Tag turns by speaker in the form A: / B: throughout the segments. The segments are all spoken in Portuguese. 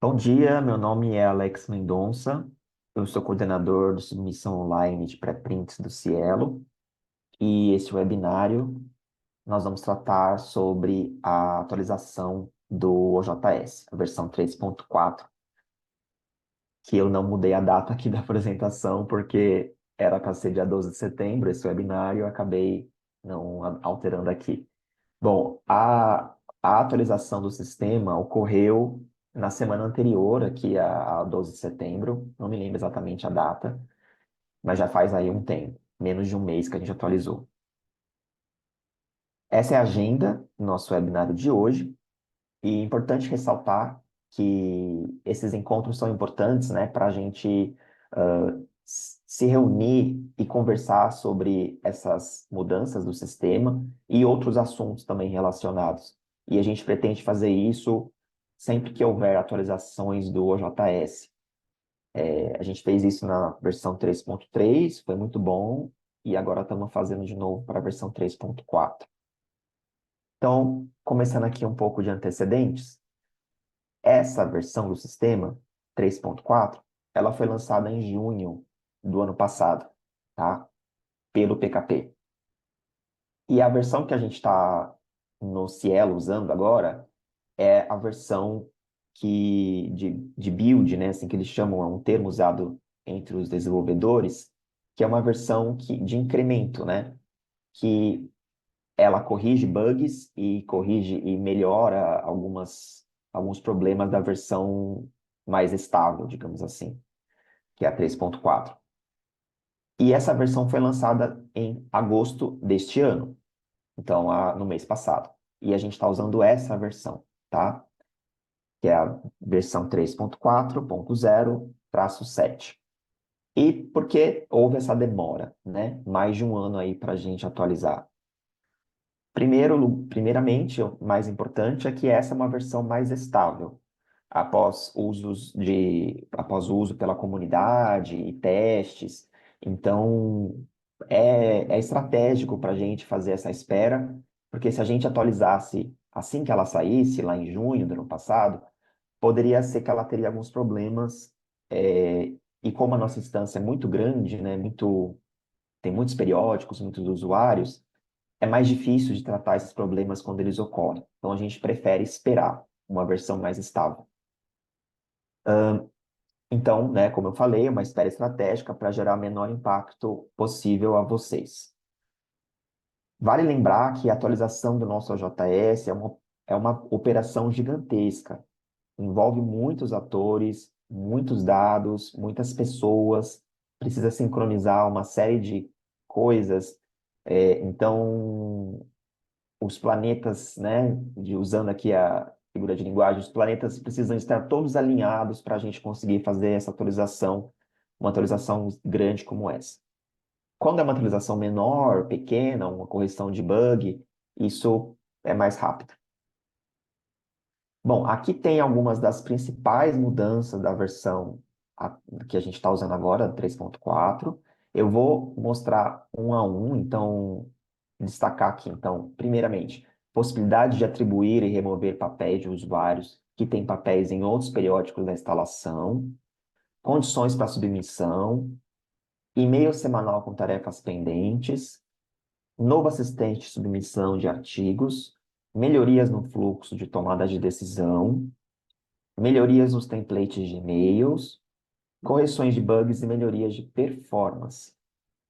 A: Bom dia, meu nome é Alex Mendonça, eu sou coordenador de submissão online de pré-prints do Cielo e este webinário nós vamos tratar sobre a atualização do OJS, a versão 3.4, que eu não mudei a data aqui da apresentação porque era para ser dia 12 de setembro esse webinário, eu acabei não alterando aqui. Bom, a atualização do sistema ocorreu na semana anterior, aqui a 12 de setembro, não me lembro exatamente a data, mas já faz aí um tempo, menos de um mês que a gente atualizou. Essa é a agenda do nosso webinário de hoje, e é importante ressaltar que esses encontros são importantes, né, para a gente se reunir e conversar sobre essas mudanças do sistema e outros assuntos também relacionados. E a gente pretende fazer isso sempre que houver atualizações do OJS. A gente fez isso na versão 3.3, foi muito bom, e agora estamos fazendo de novo para a versão 3.4. Então, começando aqui um pouco de antecedentes, essa versão do sistema 3.4, ela foi lançada em junho do ano passado, tá? Pelo PKP. E a versão que a gente está no Cielo usando agora é a versão de build, né? Assim que eles chamam, é um termo usado entre os desenvolvedores, que é uma versão de incremento, né? Que ela corrige bugs e corrige e melhora alguns problemas da versão mais estável, digamos assim, que é a 3.4. E essa versão foi lançada em agosto deste ano, então no mês passado. E a gente está usando essa versão, tá? Que é a versão 3.4.0-7. E por que houve essa demora, né? Mais de um ano aí para a gente atualizar. Primeiramente, o mais importante é que essa é uma versão mais estável. Após o uso pela comunidade e testes. Então, é estratégico para a gente fazer essa espera, porque se a gente atualizasse assim que ela saísse, lá em junho do ano passado, poderia ser que ela teria alguns problemas, e como a nossa instância é muito grande, né, tem muitos periódicos, muitos usuários, é mais difícil de tratar esses problemas quando eles ocorrem. Então, a gente prefere esperar uma versão mais estável. Então, né, como eu falei, é uma espera estratégica para gerar o menor impacto possível a vocês. Vale lembrar que a atualização do nosso OJS é uma operação gigantesca. Envolve muitos atores, muitos dados, muitas pessoas, precisa sincronizar uma série de coisas. Então, os planetas, né, usando aqui a figura de linguagem, os planetas precisam estar todos alinhados para a gente conseguir fazer essa atualização, uma atualização grande como essa. Quando é uma atualização menor, pequena, uma correção de bug, isso é mais rápido. Bom, aqui tem algumas das principais mudanças da versão que a gente está usando agora, 3.4. Eu vou mostrar um a um, então, destacar aqui, então, primeiramente, possibilidade de atribuir e remover papéis de usuários que têm papéis em outros periódicos da instalação, condições para submissão, e-mail semanal com tarefas pendentes, novo assistente de submissão de artigos, melhorias no fluxo de tomada de decisão, melhorias nos templates de e-mails, correções de bugs e melhorias de performance.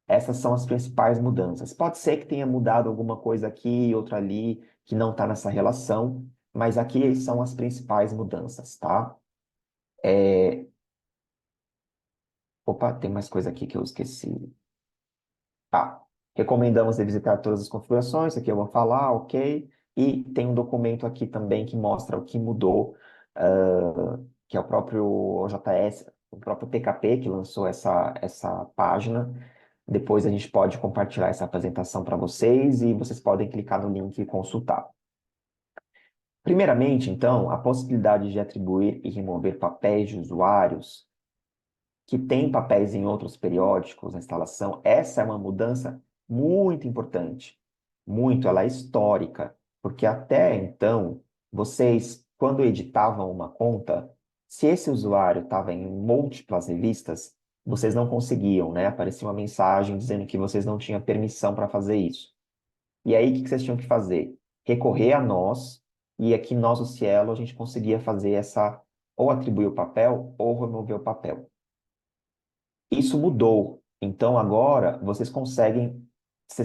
A: Essas são as principais mudanças. Pode ser que tenha mudado alguma coisa aqui, outra ali, que não está nessa relação, mas aqui são as principais mudanças, tá? Opa, tem mais coisa aqui que eu esqueci. Tá. Recomendamos revisitar todas as configurações, isso aqui eu vou falar, ok. E tem um documento aqui também que mostra o que mudou, que é o próprio OJS, o próprio PKP que lançou essa página. Depois a gente pode compartilhar essa apresentação para vocês e vocês podem clicar no link e consultar. Primeiramente, então, a possibilidade de atribuir e remover papéis de usuários que têm papéis em outros periódicos na instalação, essa é uma mudança muito importante. Muito, ela é histórica, porque até então, vocês, quando editavam uma conta, se esse usuário estava em múltiplas revistas, vocês não conseguiam, né? Aparecia uma mensagem dizendo que vocês não tinham permissão para fazer isso. E aí, o que que vocês tinham que fazer? Recorrer a nós, e aqui nós, o Cielo, a gente conseguia fazer essa, ou atribuir o papel, ou remover o papel. Isso mudou. Então, agora, vocês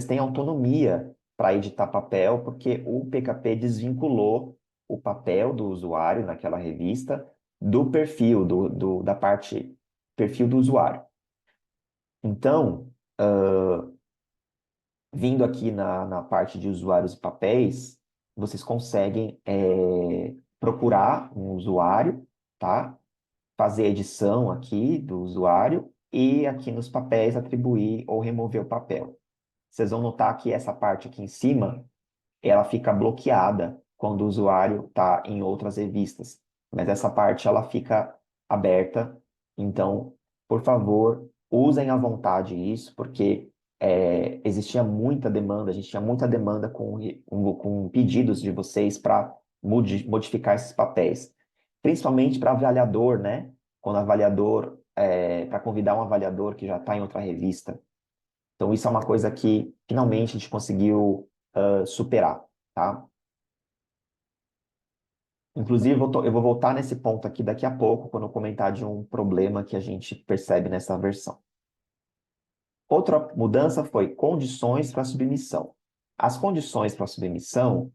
A: têm autonomia para editar papel, porque o PKP desvinculou o papel do usuário naquela revista do perfil, da parte perfil do usuário. Então, vindo aqui na parte de usuários e papéis, vocês conseguem procurar um usuário, tá? Fazer a edição aqui do usuário e aqui nos papéis atribuir ou remover o papel. Vocês vão notar que essa parte aqui em cima, ela fica bloqueada quando o usuário está em outras revistas, mas essa parte ela fica aberta. Então, por favor, usem à vontade isso, porque existia muita demanda, a gente tinha muita demanda com pedidos de vocês para modificar esses papéis, principalmente para avaliador, né? Quando avaliador, para convidar um avaliador que já está em outra revista. Então, isso é uma coisa que finalmente a gente conseguiu superar, tá? Inclusive, eu vou voltar nesse ponto aqui daqui a pouco, quando eu comentar de um problema que a gente percebe nessa versão. Outra mudança foi condições para submissão. As condições para submissão,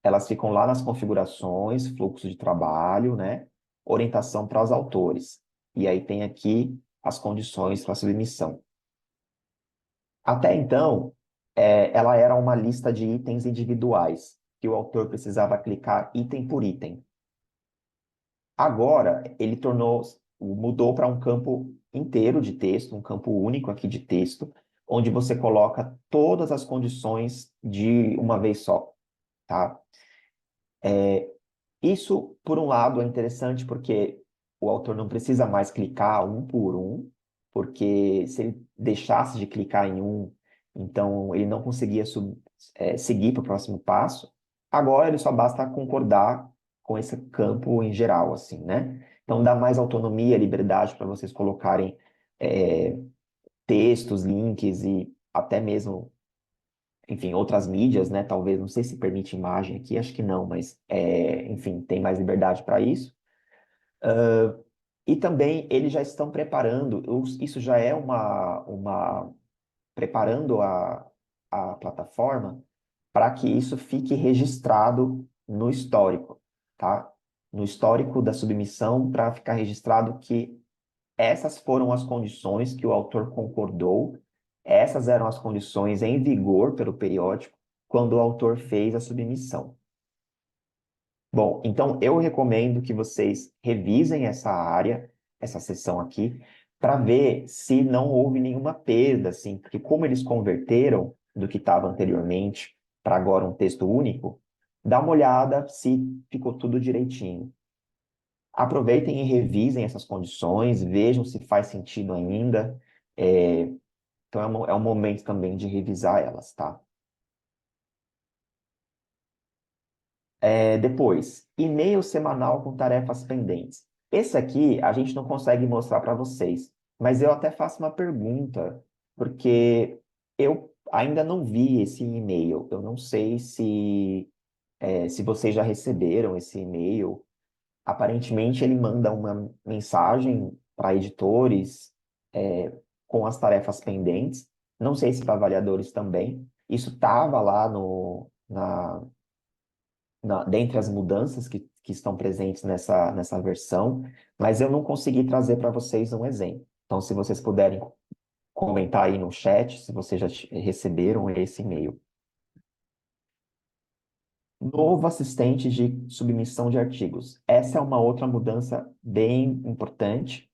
A: elas ficam lá nas configurações, fluxo de trabalho, né? Orientação para os autores. E aí tem aqui as condições para submissão. Até então, ela era uma lista de itens individuais, que o autor precisava clicar item por item. Agora, mudou para um campo inteiro de texto, um campo único aqui de texto, onde você coloca todas as condições de uma vez só, tá? Isso, por um lado, é interessante porque o autor não precisa mais clicar um por um, porque se ele deixasse de clicar em um, então ele não conseguia seguir para o próximo passo. Agora ele só basta concordar com esse campo em geral, assim, né? Então dá mais autonomia, liberdade para vocês colocarem é, textos, links e até mesmo, enfim, outras mídias, né? Talvez, não sei se permite imagem aqui, acho que não, mas, enfim, tem mais liberdade para isso. E também eles já estão preparando, isso já é preparando a plataforma para que isso fique registrado no histórico, tá? No histórico da submissão, para ficar registrado que essas foram as condições que o autor concordou, essas eram as condições em vigor pelo periódico quando o autor fez a submissão. Bom, então eu recomendo que vocês revisem essa área, essa seção aqui, para ver se não houve nenhuma perda, assim, porque como eles converteram do que estava anteriormente para agora um texto único, dá uma olhada se ficou tudo direitinho. Aproveitem e revisem essas condições, vejam se faz sentido ainda. É, então é um momento também de revisar elas, tá? Depois, e-mail semanal com tarefas pendentes. Esse aqui a gente não consegue mostrar para vocês, mas eu até faço uma pergunta, porque eu ainda não vi esse e-mail. Eu não sei se vocês já receberam esse e-mail. Aparentemente, ele manda uma mensagem para editores, com as tarefas pendentes. Não sei se para avaliadores também. Isso estava lá dentre as mudanças que estão presentes nessa versão, mas eu não consegui trazer para vocês um exemplo. Então, se vocês puderem comentar aí no chat, se vocês já receberam esse e-mail. Novo assistente de submissão de artigos. Essa é uma outra mudança bem importante.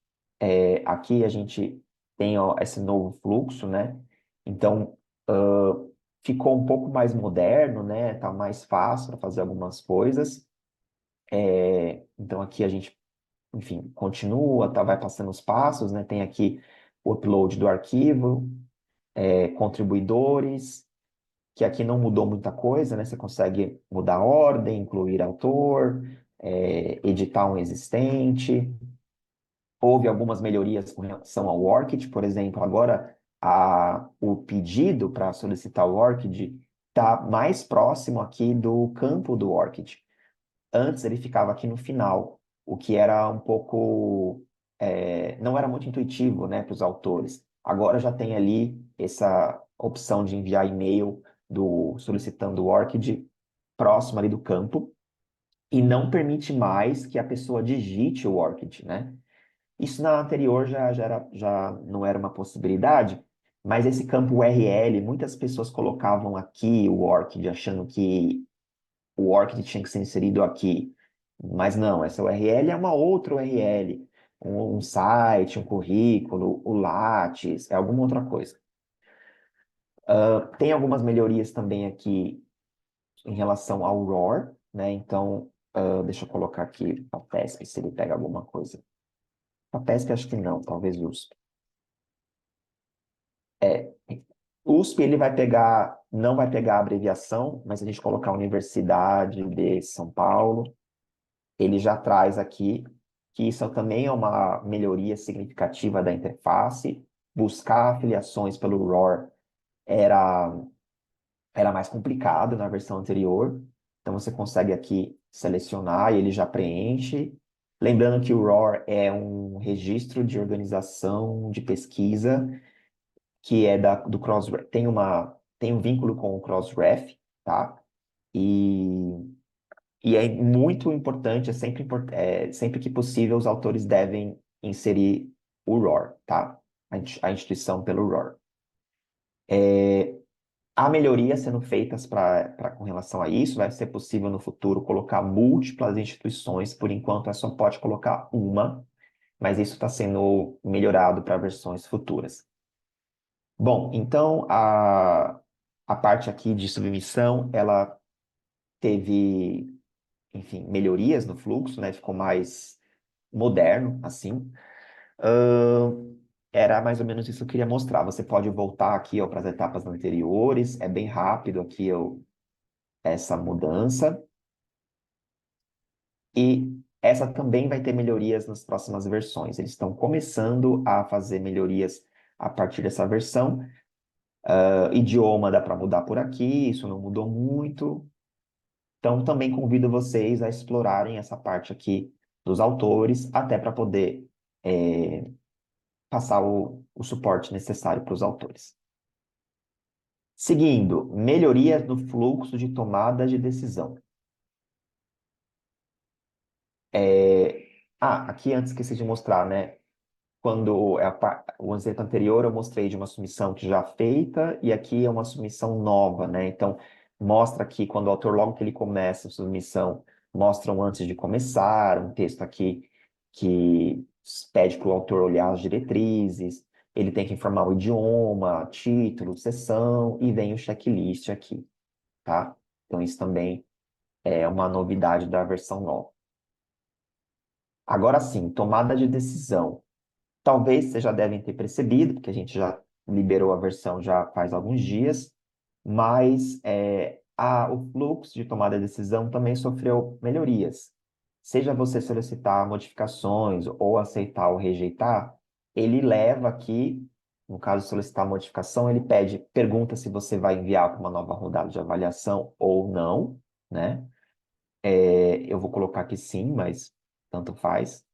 A: Aqui a gente tem ó, esse novo fluxo, né? Então, ficou um pouco mais moderno, né? Tá mais fácil para fazer algumas coisas. Então, aqui a gente, enfim, continua, tá, vai passando os passos, né? Tem aqui o upload do arquivo, contribuidores, que aqui não mudou muita coisa, né? Você consegue mudar a ordem, incluir autor, editar um existente. Houve algumas melhorias com relação ao ORCID, por exemplo, agora o pedido para solicitar o ORCID está mais próximo aqui do campo do ORCID. Antes ele ficava aqui no final, o que era um pouco, não era muito intuitivo, né, para os autores. Agora já tem ali essa opção de enviar e-mail solicitando o ORCID próximo ali do campo e não permite mais que a pessoa digite o ORCID, né? Isso na anterior já não era uma possibilidade, mas esse campo URL, muitas pessoas colocavam aqui o ORCID, achando que o ORCID tinha que ser inserido aqui. Mas não, essa URL é uma outra URL, um site, um currículo, o Lattes, é alguma outra coisa. Tem algumas melhorias também aqui em relação ao ROR, né? Então, deixa eu colocar aqui a PESP, se ele pega alguma coisa. A PESP acho que não, talvez USP. É, USP ele vai pegar, não vai pegar a abreviação, mas se a gente colocar Universidade de São Paulo, ele já traz aqui que isso também é uma melhoria significativa da interface. Buscar afiliações pelo ROR era, era mais complicado na versão anterior. Então você consegue aqui selecionar e ele já preenche. Lembrando que o ROR é um registro de organização de pesquisa que é do Crossref, tem um vínculo com o Crossref, tá? E, e é muito importante, sempre que possível, os autores devem inserir o ROR, tá? A instituição pelo ROR. Há melhorias sendo feitas com relação a isso, vai ser possível no futuro colocar múltiplas instituições, por enquanto é só pode colocar uma, mas isso está sendo melhorado para versões futuras. Bom, então a parte aqui de submissão, ela teve, enfim, melhorias no fluxo, né? Ficou mais moderno, assim. Era mais ou menos isso que eu queria mostrar. Você pode voltar aqui para as etapas anteriores, é bem rápido aqui essa mudança. E essa também vai ter melhorias nas próximas versões. Eles estão começando a fazer melhorias a partir dessa versão. Idioma dá para mudar por aqui, isso não mudou muito. Então, também convido vocês a explorarem essa parte aqui dos autores, até para poder passar o suporte necessário para os autores. Seguindo, melhorias no fluxo de tomada de decisão. Aqui antes esqueci de mostrar, né? Quando o exemplo anterior eu mostrei de uma submissão que já feita e aqui é uma submissão nova, né? Então mostra aqui quando o autor logo que ele começa a submissão, mostra um antes de começar, um texto aqui que pede para o autor olhar as diretrizes, ele tem que informar o idioma, título, seção e vem o checklist aqui, tá? Então isso também é uma novidade da versão nova. Agora sim, tomada de decisão. Talvez vocês já devem ter percebido, porque a gente já liberou a versão já faz alguns dias, mas o fluxo de tomada de decisão também sofreu melhorias. Seja você solicitar modificações ou aceitar ou rejeitar, ele leva aqui, no caso de solicitar modificação, ele pergunta se você vai enviar para uma nova rodada de avaliação ou não, né? Eu vou colocar aqui sim, mas tanto faz.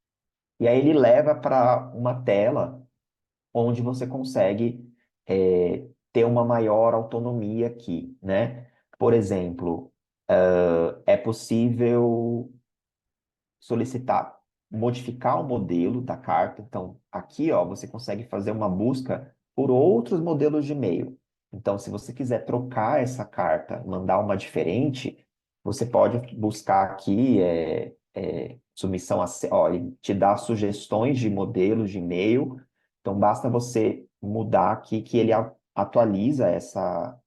A: E aí ele leva para uma tela onde você consegue ter uma maior autonomia aqui, né? Por exemplo, é possível solicitar, modificar o modelo da carta. Então, aqui, ó, você consegue fazer uma busca por outros modelos de e-mail. Então, se você quiser trocar essa carta, mandar uma diferente, você pode buscar aqui submissão ó, ele te dá sugestões de modelos de e-mail. Então, basta você mudar aqui que ele atualiza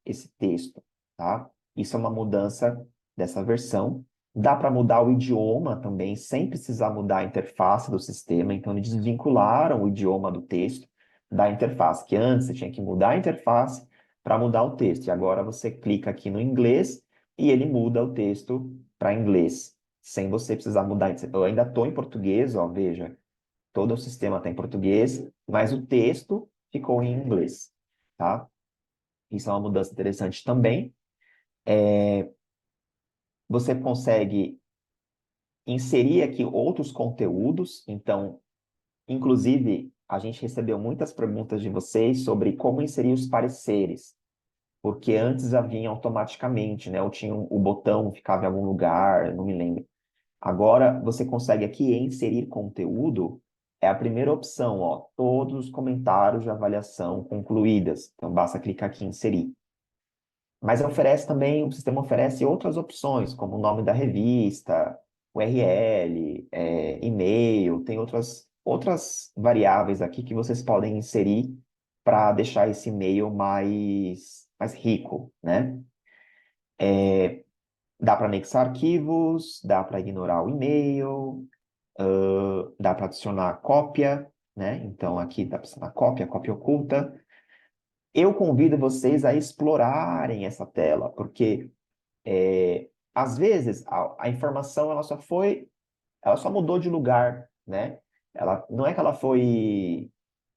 A: esse texto, tá? Isso é uma mudança dessa versão. Dá para mudar o idioma também, sem precisar mudar a interface do sistema. Então, eles desvincularam o idioma do texto da interface, que antes você tinha que mudar a interface para mudar o texto. E agora você clica aqui no inglês e ele muda o texto para inglês, sem você precisar mudar. Eu ainda estou em português, ó, veja, todo o sistema está em português, mas o texto ficou em inglês, tá? Isso é uma mudança interessante também. Você consegue inserir aqui outros conteúdos, então, inclusive, a gente recebeu muitas perguntas de vocês sobre como inserir os pareceres, porque antes já vinha automaticamente, né? Ou tinha o botão, ficava em algum lugar, não me lembro. Agora, você consegue aqui inserir conteúdo, é a primeira opção, ó, todos os comentários de avaliação concluídas. Então, basta clicar aqui em inserir. Mas oferece também, o sistema oferece outras opções, como o nome da revista, URL, e-mail, tem outras variáveis aqui que vocês podem inserir para deixar esse e-mail mais rico, né? Dá para anexar arquivos, dá para ignorar o e-mail, dá para adicionar cópia, né? Então aqui dá para adicionar cópia oculta. Eu convido vocês a explorarem essa tela, porque às vezes a informação ela só mudou de lugar, né? Ela não é que ela foi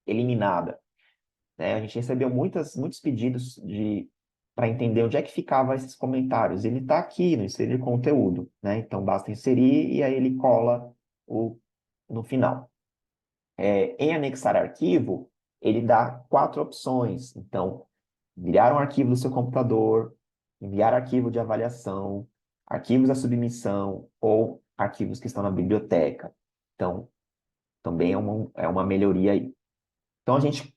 A: eliminada, né? A gente recebeu muitos pedidos para entender onde é que ficavam esses comentários. Ele está aqui no inserir conteúdo, né? Então basta inserir e aí ele cola no final. Em anexar arquivo, ele dá 4 opções. Então, enviar um arquivo do seu computador, enviar arquivo de avaliação, arquivos da submissão ou arquivos que estão na biblioteca. Então, também é uma melhoria aí. Então, a gente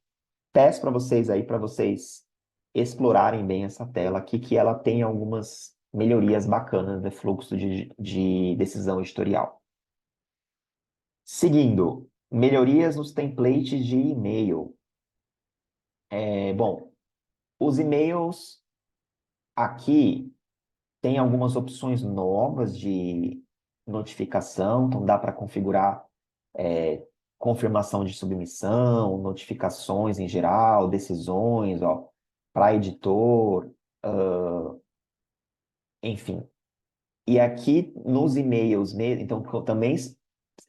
A: peço para vocês aí, para vocês explorarem bem essa tela aqui, que ela tem algumas melhorias bacanas de fluxo de decisão editorial. Seguindo, melhorias nos templates de e-mail. Bom, os e-mails aqui tem algumas opções novas de notificação, então dá para configurar confirmação de submissão, notificações em geral, decisões, ó, para editor, enfim. E aqui nos e-mails, então eu também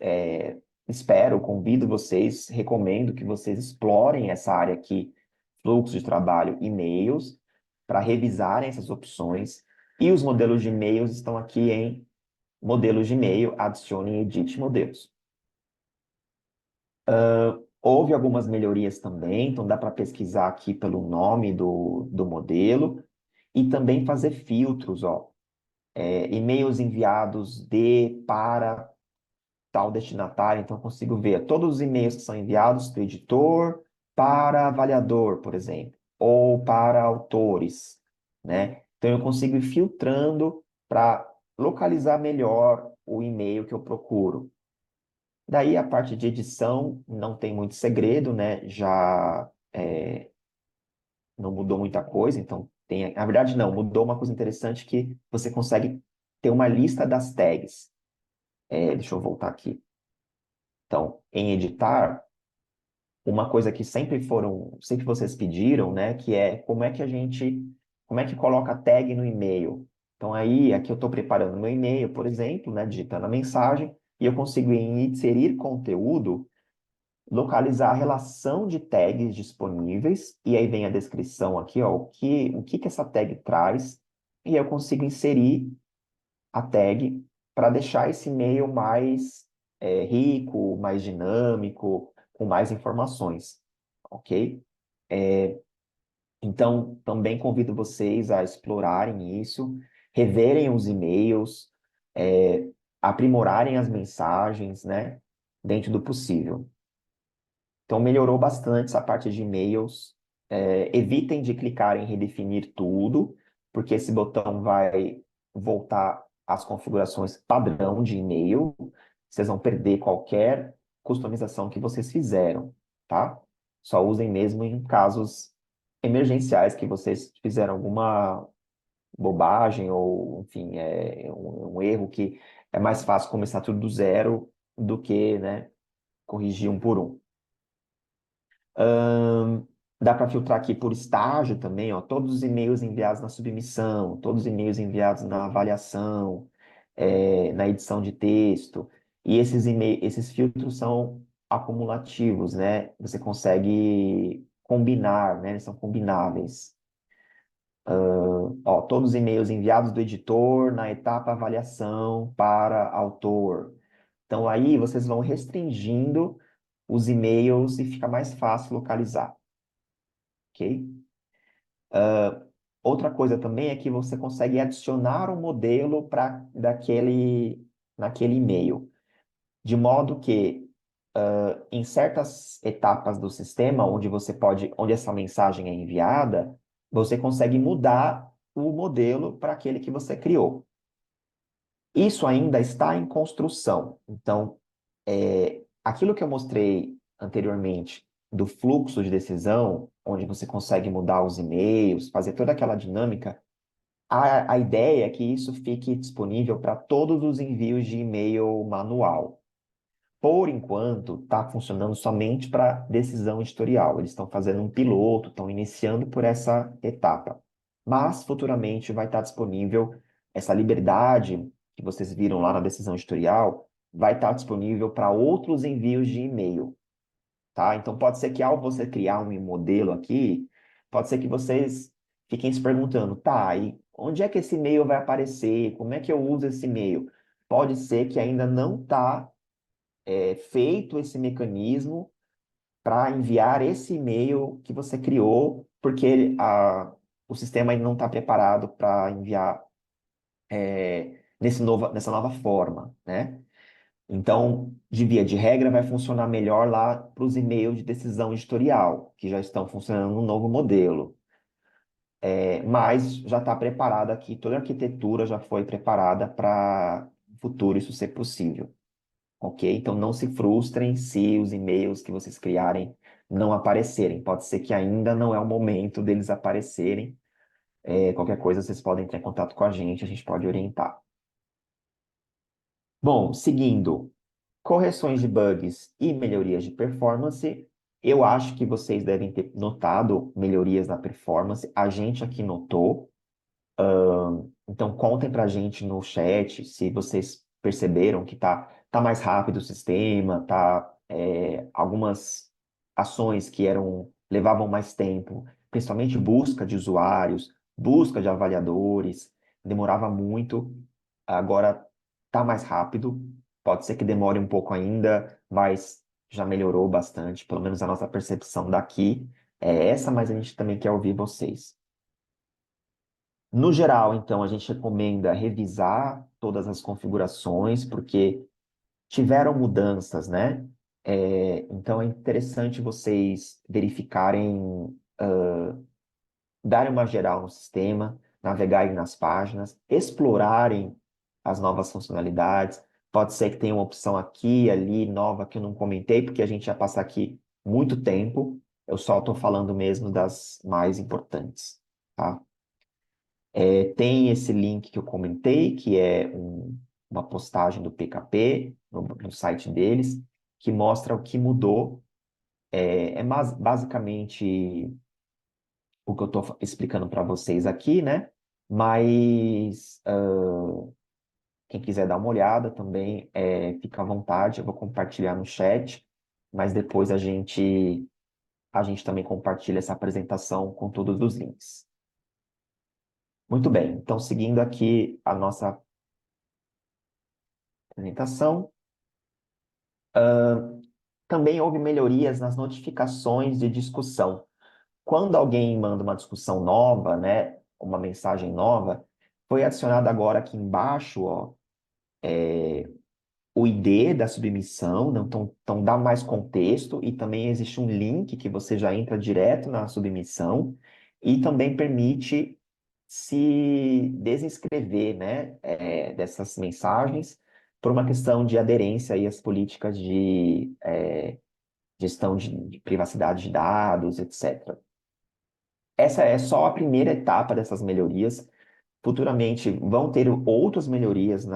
A: é, espero, convido vocês, recomendo que vocês explorem essa área aqui, fluxo de trabalho, e-mails, para revisarem essas opções. E os modelos de e-mails estão aqui em modelos de e-mail, adicione e edite modelos. Houve algumas melhorias também, então dá para pesquisar aqui pelo nome do modelo e também fazer filtros, ó. E-mails enviados para tal destinatário, então eu consigo ver todos os e-mails que são enviados do editor para avaliador, por exemplo, ou para autores, né? Então eu consigo ir filtrando para localizar melhor o e-mail que eu procuro. Daí a parte de edição não tem muito segredo, né? Já não mudou muita coisa, então na verdade não, mudou uma coisa interessante que você consegue ter uma lista das tags. Deixa eu voltar aqui. Então, em editar, uma coisa que sempre vocês pediram, né, que é como é que coloca tag no e-mail. Então aí, aqui eu estou preparando meu e-mail, por exemplo, né, digitando a mensagem, e eu consigo em inserir conteúdo, localizar a relação de tags disponíveis, e aí vem a descrição aqui, ó, o que essa tag traz, e aí eu consigo inserir a tag para deixar esse e-mail mais rico, mais dinâmico, com mais informações, ok? Então, também convido vocês a explorarem isso, reverem os e-mails, é, aprimorarem as mensagens, né, dentro do possível. Então, melhorou bastante essa parte de e-mails. Evitem de clicar em redefinir tudo, porque esse botão vai voltar às configurações padrão de e-mail. Vocês vão perder qualquer customização que vocês fizeram, tá? Só usem mesmo em casos emergenciais que vocês fizeram alguma bobagem ou, enfim, um erro que é mais fácil começar tudo do zero do que, né, corrigir um por um. Dá para filtrar aqui por estágio também, ó, todos os e-mails enviados na submissão, todos os e-mails enviados na avaliação. na edição de texto. E esses filtros são acumulativos, né? Você consegue combinar, né? Eles são combináveis. Ó, todos os e-mails enviados do editor na etapa avaliação para autor. Então, aí vocês vão restringindo os e-mails e fica mais fácil localizar, ok? Outra coisa também é que você consegue adicionar um modelo naquele e-mail, de modo que em certas etapas do sistema onde essa mensagem é enviada, você consegue mudar o modelo para aquele que você criou. Isso ainda está em construção. Então, aquilo que eu mostrei anteriormente do fluxo de decisão, onde você consegue mudar os e-mails, fazer toda aquela dinâmica, a ideia é que isso fique disponível para todos os envios de e-mail manual. Por enquanto, está funcionando somente para decisão editorial. Eles estão fazendo um piloto, estão iniciando por essa etapa. Mas futuramente vai estar disponível essa liberdade que vocês viram lá na decisão editorial, vai estar disponível para outros envios de e-mail, tá? Então pode ser que ao você criar um modelo aqui, pode ser que vocês fiquem se perguntando, tá, e onde é que esse e-mail vai aparecer? Como é que eu uso esse e-mail? Pode ser que ainda não está feito esse mecanismo para enviar esse e-mail que você criou, porque o sistema ainda não está preparado para enviar nessa nova forma, né? Então, de via de regra, vai funcionar melhor lá para os e-mails de decisão editorial, que já estão funcionando no novo modelo. Mas já está preparado aqui, toda a arquitetura já foi preparada para o futuro isso ser possível. Ok? Então não se frustrem se os e-mails que vocês criarem não aparecerem. Pode ser que ainda não é o momento deles aparecerem. Qualquer coisa vocês podem entrar em contato com a gente pode orientar. Bom, seguindo, correções de bugs e melhorias de performance. Eu acho que vocês devem ter notado melhorias na performance. A gente aqui notou. Então, contem para a gente no chat se vocês perceberam que tá mais rápido o sistema, algumas ações que levavam mais tempo, principalmente busca de usuários, busca de avaliadores, demorava muito, agora tá mais rápido. Pode ser que demore um pouco ainda, mas já melhorou bastante, pelo menos a nossa percepção daqui é essa, mas a gente também quer ouvir vocês. No geral, então, a gente recomenda revisar todas as configurações, porque tiveram mudanças, né? Então, é interessante vocês verificarem, darem uma geral no sistema, navegarem nas páginas, explorarem as novas funcionalidades. Pode ser que tenha uma opção aqui, ali, nova, que eu não comentei, porque a gente já passa aqui muito tempo. Eu só estou falando mesmo das mais importantes, tá? Tem esse link que eu comentei, que é uma postagem do PKP no site deles, que mostra o que mudou. Basicamente o que eu estou explicando para vocês aqui, né? Mas quem quiser dar uma olhada também, fica à vontade, eu vou compartilhar no chat, mas depois a gente também compartilha essa apresentação com todos os links. Muito bem, então seguindo aqui a nossa apresentação. Também houve melhorias nas notificações de discussão. Quando alguém manda uma discussão nova, né, uma mensagem nova, foi adicionado agora aqui embaixo, ó, o ID da submissão, né, então dá mais contexto e também existe um link que você já entra direto na submissão e também permite se desinscrever, né, dessas mensagens por uma questão de aderência aí às políticas de gestão de privacidade de dados, etc. Essa é só a primeira etapa dessas melhorias. Futuramente vão ter outras melhorias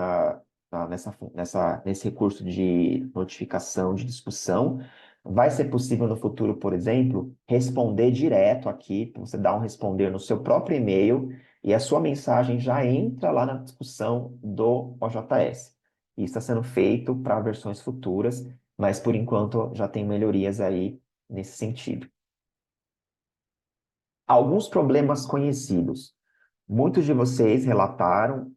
A: nesse recurso de notificação, de discussão. Vai ser possível no futuro, por exemplo, responder direto aqui, você dá um responder no seu próprio e-mail e a sua mensagem já entra lá na discussão do OJS. Isso está sendo feito para versões futuras, mas por enquanto já tem melhorias aí nesse sentido. Alguns problemas conhecidos. Muitos de vocês relataram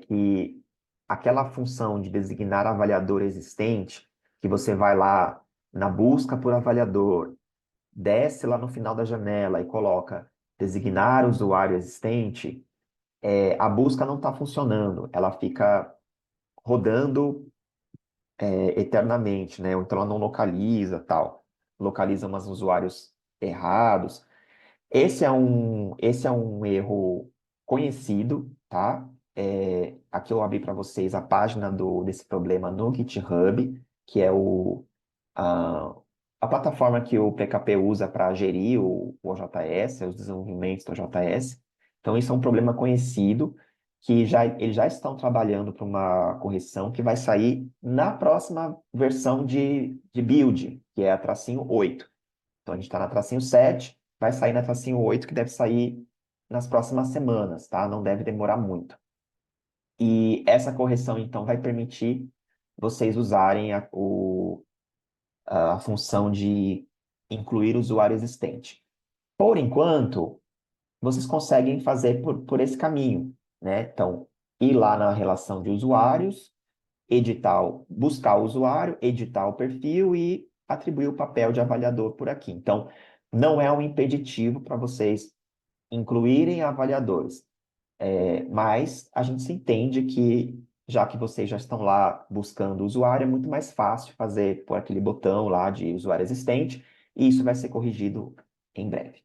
A: que aquela função de designar avaliador existente, que você vai lá na busca por avaliador, desce lá no final da janela e coloca designar usuário existente, a busca não está funcionando, ela fica rodando eternamente, né? Ou então ela não localiza, tal, localiza umas usuários errados. Esse é um erro conhecido, tá? Aqui eu abri para vocês a página desse problema no GitHub, que é a, a plataforma que o PKP usa para gerir o OJS, os desenvolvimentos do OJS. Então, isso é um problema conhecido, que eles já estão trabalhando para uma correção que vai sair na próxima versão de build, que é a tracinho 8. Então, a gente está na tracinho 7, vai sair na tracinho 8, que deve sair nas próximas semanas, tá? Não deve demorar muito. E essa correção, então, vai permitir vocês usarem a função de incluir usuário existente. Por enquanto, vocês conseguem fazer por esse caminho, né? Então, ir lá na relação de usuários, buscar o usuário, editar o perfil e atribuir o papel de avaliador por aqui. Então, não é um impeditivo para vocês incluírem avaliadores, mas a gente se entende que, já que vocês já estão lá buscando o usuário, é muito mais fácil fazer por aquele botão lá de usuário existente, e isso vai ser corrigido em breve.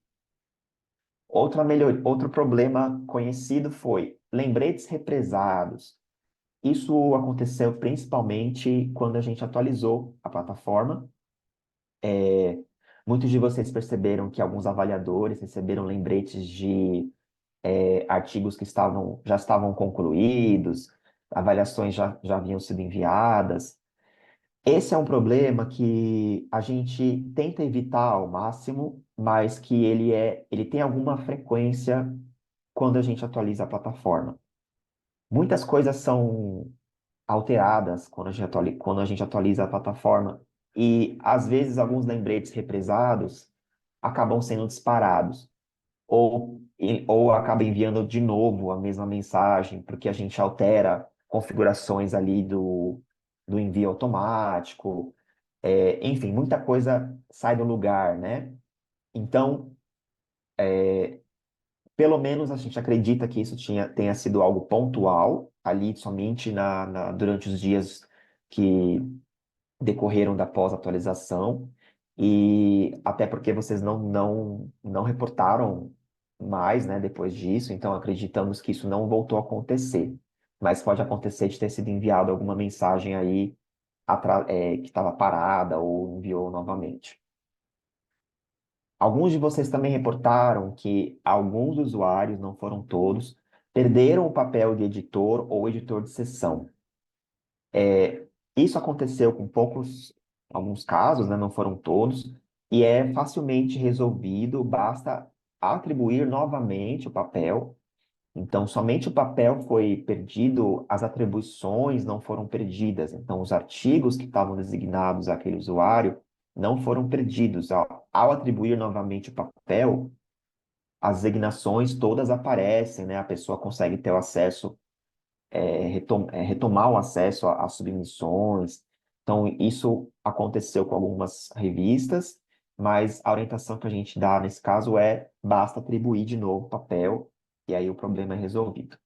A: Outro problema conhecido foi lembretes represados. Isso aconteceu principalmente quando a gente atualizou a plataforma. Muitos de vocês perceberam que alguns avaliadores receberam lembretes de artigos que já estavam concluídos, avaliações já haviam sido enviadas. Esse é um problema que a gente tenta evitar ao máximo, mas que ele tem alguma frequência quando a gente atualiza a plataforma. Muitas coisas são alteradas quando a gente atualiza a plataforma e, às vezes, alguns lembretes represados acabam sendo disparados ou acaba enviando de novo a mesma mensagem, porque a gente altera configurações ali do envio automático. Enfim, muita coisa sai do lugar, né? Então, pelo menos a gente acredita que isso tenha sido algo pontual, ali somente durante os dias que decorreram da pós-atualização, e até porque vocês não reportaram mais, né, depois disso, então acreditamos que isso não voltou a acontecer. Mas pode acontecer de ter sido enviado alguma mensagem aí que estava parada ou enviou novamente. Alguns de vocês também reportaram que alguns usuários, não foram todos, perderam o papel de editor ou editor de sessão. Isso aconteceu com alguns casos, né, não foram todos, e é facilmente resolvido, basta atribuir novamente o papel. Então, somente o papel foi perdido, as atribuições não foram perdidas. Então, os artigos que estavam designados àquele usuário não foram perdidos. Ao atribuir novamente o papel, as designações todas aparecem, né? A pessoa consegue ter o acesso, retomar o acesso às submissões. Então, isso aconteceu com algumas revistas, mas a orientação que a gente dá nesse caso basta atribuir de novo o papel e aí o problema é resolvido.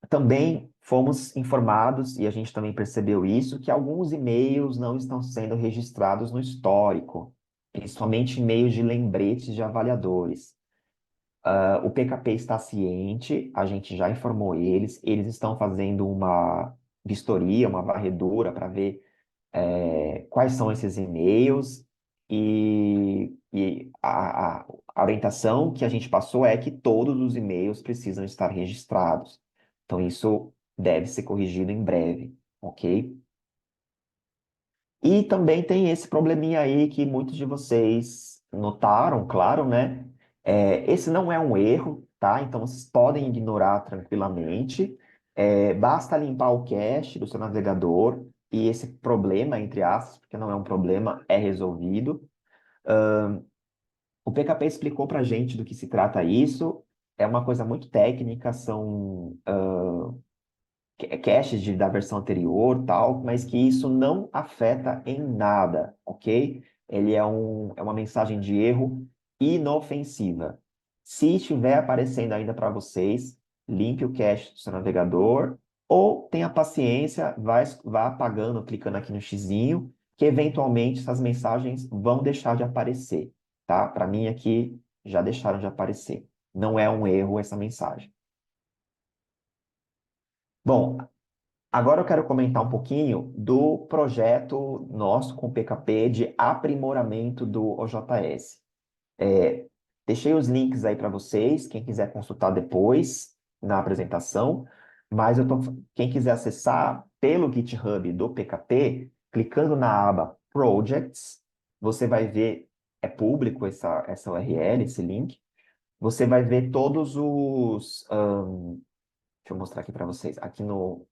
A: Também fomos informados, e a gente também percebeu isso, que alguns e-mails não estão sendo registrados no histórico, principalmente e-mails de lembretes de avaliadores. O PKP está ciente, a gente já informou eles estão fazendo uma vistoria, uma varredura para ver quais são esses e-mails e a orientação que a gente passou é que todos os e-mails precisam estar registrados. Então, isso deve ser corrigido em breve, ok? E também tem esse probleminha aí que muitos de vocês notaram, claro, né? Esse não é um erro, tá? Então vocês podem ignorar tranquilamente. Basta limpar o cache do seu navegador e esse problema, entre aspas, porque não é um problema, é resolvido. O PKP explicou para a gente do que se trata isso. É uma coisa muito técnica, são caches da versão anterior, tal, mas que isso não afeta em nada, ok? Ele é uma mensagem de erro inofensiva. Se estiver aparecendo ainda para vocês, limpe o cache do seu navegador ou tenha paciência, vá apagando, clicando aqui no xizinho, que eventualmente essas mensagens vão deixar de aparecer, tá? Para mim aqui já deixaram de aparecer. Não é um erro essa mensagem. Bom, agora eu quero comentar um pouquinho do projeto nosso com o PKP de aprimoramento do OJS. É, Deixei os links aí para vocês, quem quiser consultar depois na apresentação, mas quem quiser acessar pelo GitHub do PKP, clicando na aba Projects, você vai ver, é público essa URL, esse link, você vai ver todos deixa eu mostrar aqui para vocês, aqui no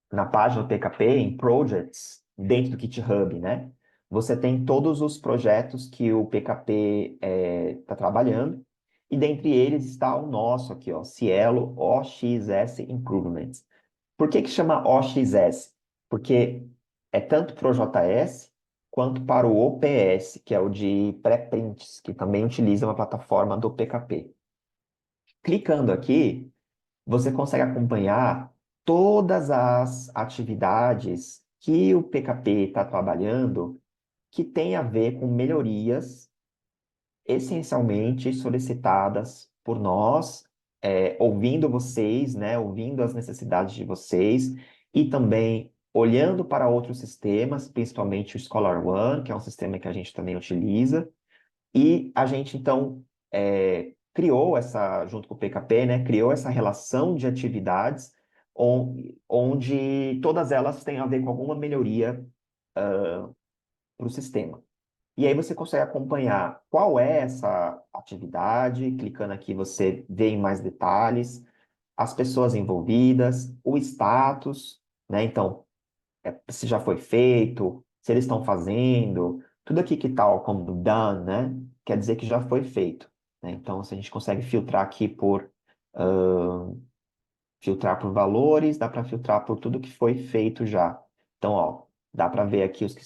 A: na página do PKP, em Projects, dentro do GitHub, né? Você tem todos os projetos que o PKP está trabalhando, e dentre eles está o nosso aqui, ó, Cielo OXS Improvements. Por que que chama OXS? Porque é tanto para o JS quanto para o OPS, que é o de pré-prints, que também utiliza uma plataforma do PKP. Clicando aqui, você consegue acompanhar todas as atividades que o PKP está trabalhando que tem a ver com melhorias essencialmente solicitadas por nós, ouvindo vocês, né, ouvindo as necessidades de vocês e também olhando para outros sistemas, principalmente o Scholar One, que é um sistema que a gente também utiliza, e a gente, então, criou junto com o PKP, né, criou essa relação de atividades onde todas elas têm a ver com alguma melhoria para o sistema. E aí você consegue acompanhar qual é essa atividade, clicando aqui você vê em mais detalhes, as pessoas envolvidas, o status, né? Então, se já foi feito, se eles estão fazendo, tudo aqui que está como done, né? Quer dizer que já foi feito, né? Então, se a gente consegue filtrar aqui filtrar por valores, dá para filtrar por tudo que foi feito já. Então, ó, dá para ver aqui os que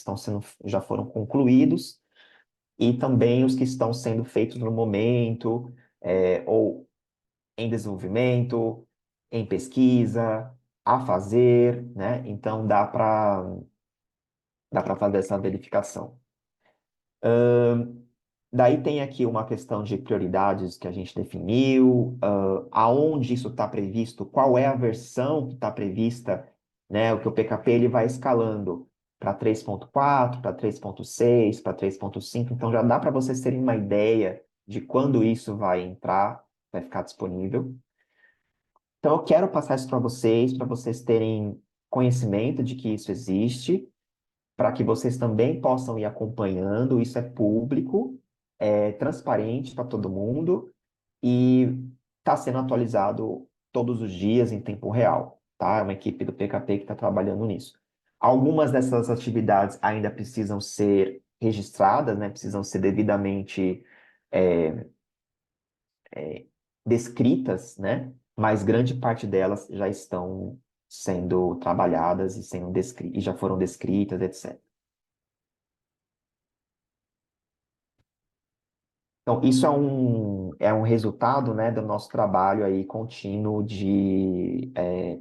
A: já foram concluídos e também os que estão sendo feitos no momento, ou em desenvolvimento, em pesquisa, a fazer, né? Então, dá para fazer essa verificação. Daí tem aqui uma questão de prioridades que a gente definiu, aonde isso está previsto, qual é a versão que está prevista, né? O que o PKP ele vai escalando para 3.4, para 3.6, para 3.5, então já dá para vocês terem uma ideia de quando isso vai entrar, vai ficar disponível. Então eu quero passar isso para vocês terem conhecimento de que isso existe, para que vocês também possam ir acompanhando. Isso é público, é transparente para todo mundo e está sendo atualizado todos os dias em tempo real, tá? É uma equipe do PKP que está trabalhando nisso. Algumas dessas atividades ainda precisam ser registradas, né? Precisam ser devidamente é, descritas, né? Mas grande parte delas já estão sendo trabalhadas e já foram descritas, etc. Então, isso é um resultado, né, do nosso trabalho aí contínuo de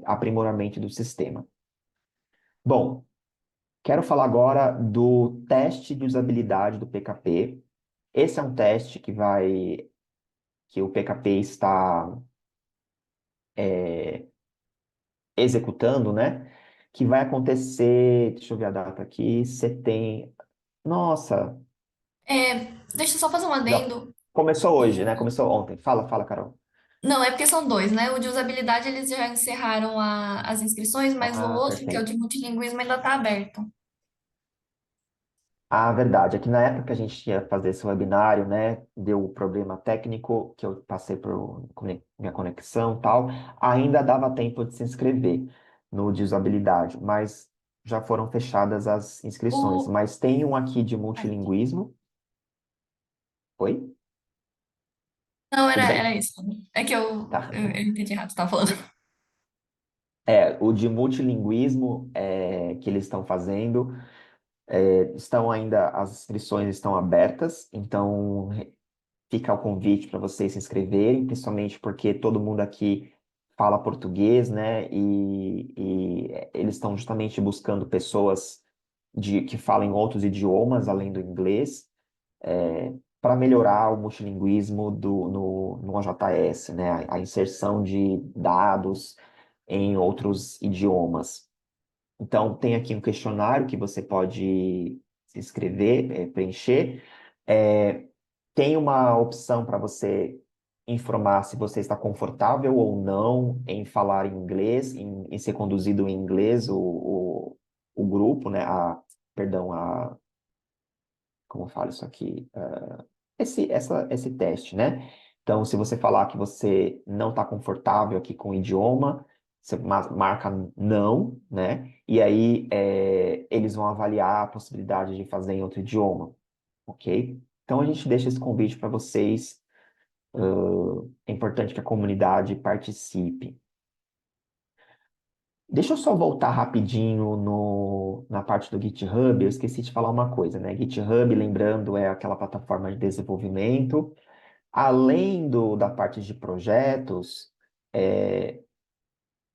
A: aprimoramento do sistema. Bom, quero falar agora do teste de usabilidade do PKP. Esse é um teste que o PKP está é, executando, né? Que vai acontecer, deixa eu ver a data aqui, setembro. Nossa,
B: Deixa eu só fazer um
A: já
B: adendo.
A: começou hoje, né?
B: O...
A: Começou ontem. Fala, fala, Carol.
B: Não, é porque são dois, né? O de usabilidade eles já encerraram as inscrições, mas o
A: Ah,
B: outro, que é o
A: perfeito.
B: de multilinguismo, ainda está aberto.
A: A verdade é que na época que a gente ia fazer esse webinário, né, deu o problema técnico, que eu passei por minha conexão e tal, ainda dava tempo de se inscrever no de usabilidade, mas já foram fechadas as inscrições.
B: O...
A: Mas tem um aqui de
B: Ai,
A: multilinguismo. Oi?
B: não,
A: Tudo
B: era
A: bem?
B: isso. É que
A: Tá.
B: eu entendi errado o que você estava falando.
A: O de multilinguismo que eles estão fazendo, estão ainda, as inscrições estão abertas, então fica o convite para vocês se inscreverem, principalmente porque todo mundo aqui fala português, né? E eles estão justamente buscando pessoas que falem outros idiomas além do inglês, para melhorar o multilinguismo no OJS, né? A inserção de dados em outros idiomas. Então, tem aqui um questionário que você pode se inscrever, preencher. É, tem uma opção para você informar se você está confortável ou não em falar em inglês, em ser conduzido em inglês o grupo, né? Perdão, como eu falo isso aqui? Esse teste, né? Então, se você falar que você não está confortável aqui com o idioma, você marca não, né? E aí eles vão avaliar a possibilidade de fazer em outro idioma, ok? Então, a gente deixa esse convite para vocês. É importante que a comunidade participe. Deixa eu só voltar rapidinho na parte do GitHub. Eu esqueci de falar uma coisa, né? GitHub, lembrando, é aquela plataforma de desenvolvimento. Além da parte de projetos, é,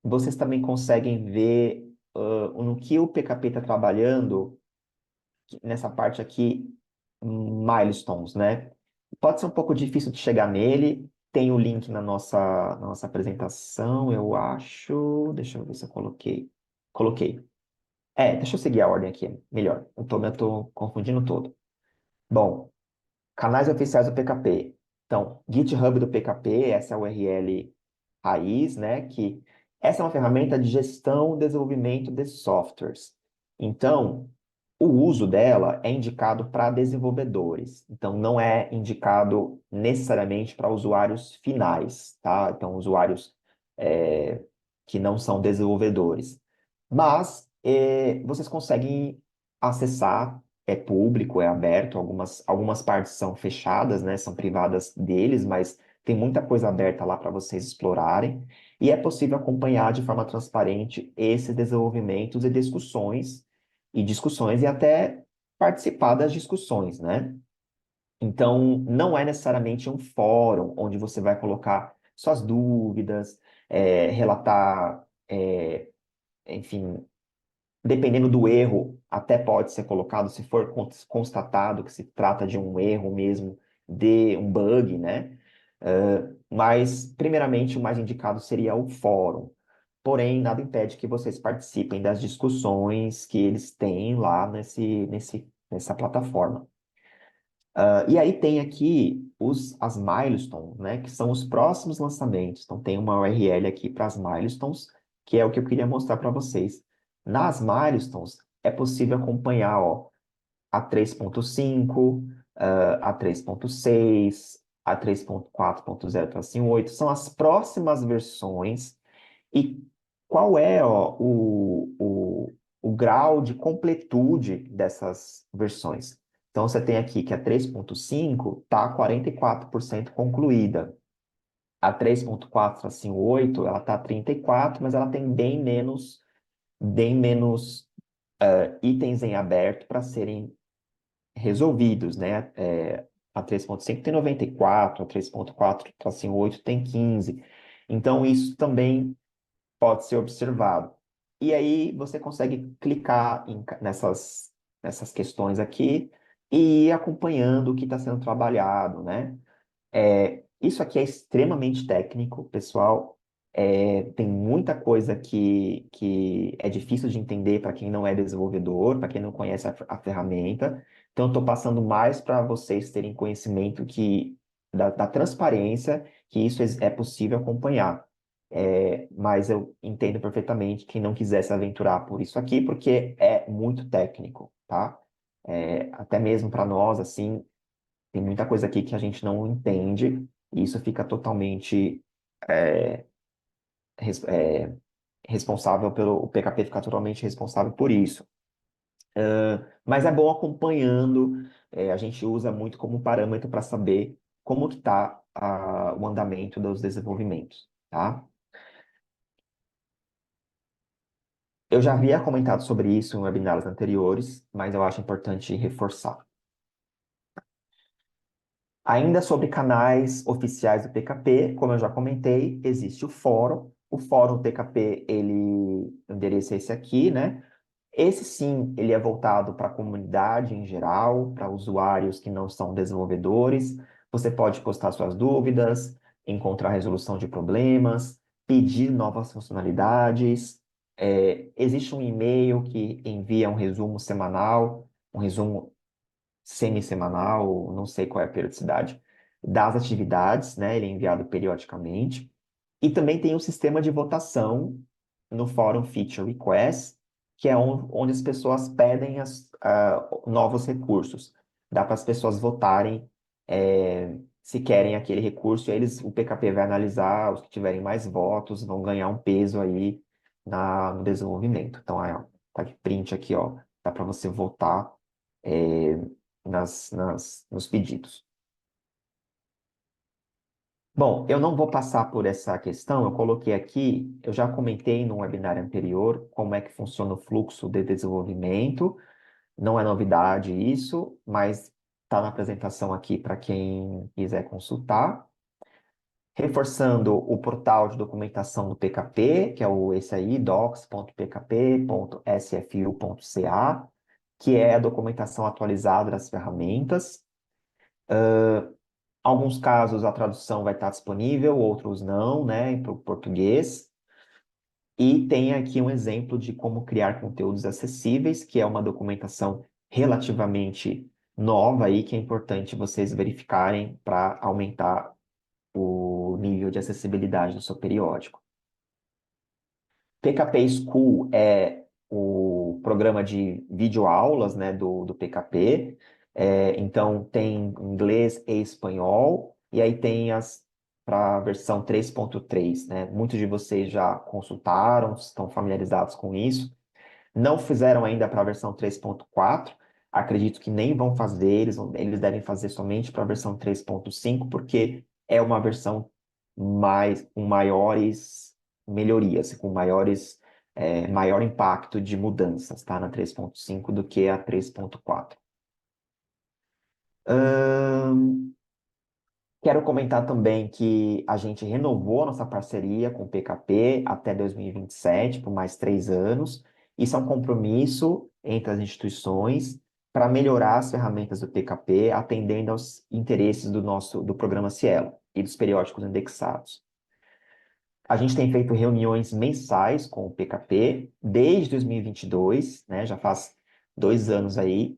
A: vocês também conseguem ver no que o PKP está trabalhando nessa parte aqui, milestones, né? Pode ser um pouco difícil de chegar nele. Tem o link na nossa apresentação, eu acho. Deixa eu ver se eu coloquei. Coloquei. Deixa eu seguir a ordem aqui, melhor. Eu tô confundindo todo. Bom, canais oficiais do PKP. Então, GitHub do PKP, essa é a URL raiz, né? Que essa é uma ferramenta de gestão e desenvolvimento de softwares. Então, o uso dela é indicado para desenvolvedores. Então, não é indicado necessariamente para usuários finais, tá? Então, usuários é, que não são desenvolvedores. Mas vocês conseguem acessar, é público, é aberto, algumas partes são fechadas, né? São privadas deles, mas tem muita coisa aberta lá para vocês explorarem. E é possível acompanhar de forma transparente esses desenvolvimentos e até participar das discussões, né? Então, não é necessariamente um fórum onde você vai colocar suas dúvidas, relatar, enfim, dependendo do erro, até pode ser colocado, se for constatado que se trata de um erro mesmo, de um bug, né? Mas, primeiramente, o mais indicado seria o fórum. Porém, nada impede que vocês participem das discussões que eles têm lá nessa plataforma. E aí tem aqui as milestones, né, que são os próximos lançamentos. Então tem uma URL aqui para as milestones, que é o que eu queria mostrar para vocês. Nas milestones é possível acompanhar, ó, a 3.5, a 3.6, a 3.4.0/8, são as próximas versões e qual é, ó, o grau de completude dessas versões. Então, você tem aqui que a 3.5 está 44% concluída. A 3.4/8, ela está 34%, mas ela tem bem menos itens em aberto para serem resolvidos, né? A 3.5 tem 94, a 3.4/8 tem 15. Então, isso também pode ser observado. E aí você consegue clicar nessas questões aqui e ir acompanhando o que está sendo trabalhado, né? Isso aqui é extremamente técnico, pessoal. Tem muita coisa que é difícil de entender para quem não é desenvolvedor, para quem não conhece a ferramenta. Então, estou passando mais para vocês terem conhecimento da transparência, que isso é possível acompanhar. Mas eu entendo perfeitamente quem não quiser se aventurar por isso aqui, porque é muito técnico, tá? Até mesmo para nós, assim, tem muita coisa aqui que a gente não entende, e isso fica totalmente é, res- é, responsável o PKP fica totalmente responsável por isso. Mas é bom acompanhando, a gente usa muito como parâmetro para saber como que está o andamento dos desenvolvimentos, tá? Eu já havia comentado sobre isso em webinars anteriores, mas eu acho importante reforçar. Ainda sobre canais oficiais do PKP, como eu já comentei, existe o fórum. O fórum PKP, o endereço é esse aqui, né? Esse sim, ele é voltado para a comunidade em geral, para usuários que não são desenvolvedores. Você pode postar suas dúvidas, encontrar resolução de problemas, pedir novas funcionalidades. Existe um e-mail que envia um resumo semanal, um resumo semi-semanal, não sei qual é a periodicidade, das atividades, né? Ele é enviado periodicamente. E também tem um sistema de votação no fórum Feature Request, que é onde as pessoas pedem novos recursos. Dá para as pessoas votarem se querem aquele recurso, e o PKP vai analisar, os que tiverem mais votos vão ganhar um peso aí no desenvolvimento. Então, aí, ó, tá de print aqui, ó, dá para você votar é, nos pedidos. Bom, eu não vou passar por essa questão, eu coloquei aqui, eu já comentei no webinar anterior como é que funciona o fluxo de desenvolvimento, não é novidade isso, mas está na apresentação aqui para quem quiser consultar. Reforçando o portal de documentação do PKP, que é esse aí, docs.pkp.sfu.ca, que é a documentação atualizada das ferramentas. Alguns casos a tradução vai estar disponível, outros não, né, para o português. E tem aqui um exemplo de como criar conteúdos acessíveis, que é uma documentação relativamente nova aí, que é importante vocês verificarem para aumentar o nível de acessibilidade do seu periódico. PKP School é o programa de videoaulas, né, do PKP. Então, tem inglês e espanhol, e aí tem para a versão 3.3, né? Muitos de vocês já consultaram, estão familiarizados com isso. Não fizeram ainda para a versão 3.4, acredito que nem vão fazer, eles devem fazer somente para a versão 3.5, porque é uma versão com maiores melhorias, com maior impacto de mudanças, tá? Na 3.5 do que a 3.4. Quero comentar também que a gente renovou a nossa parceria com o PKP até 2027, por mais 3 anos. Isso é um compromisso entre as instituições para melhorar as ferramentas do PKP, atendendo aos interesses do programa Cielo e dos periódicos indexados. A gente tem feito reuniões mensais com o PKP desde 2022, né? Já faz 2 anos aí,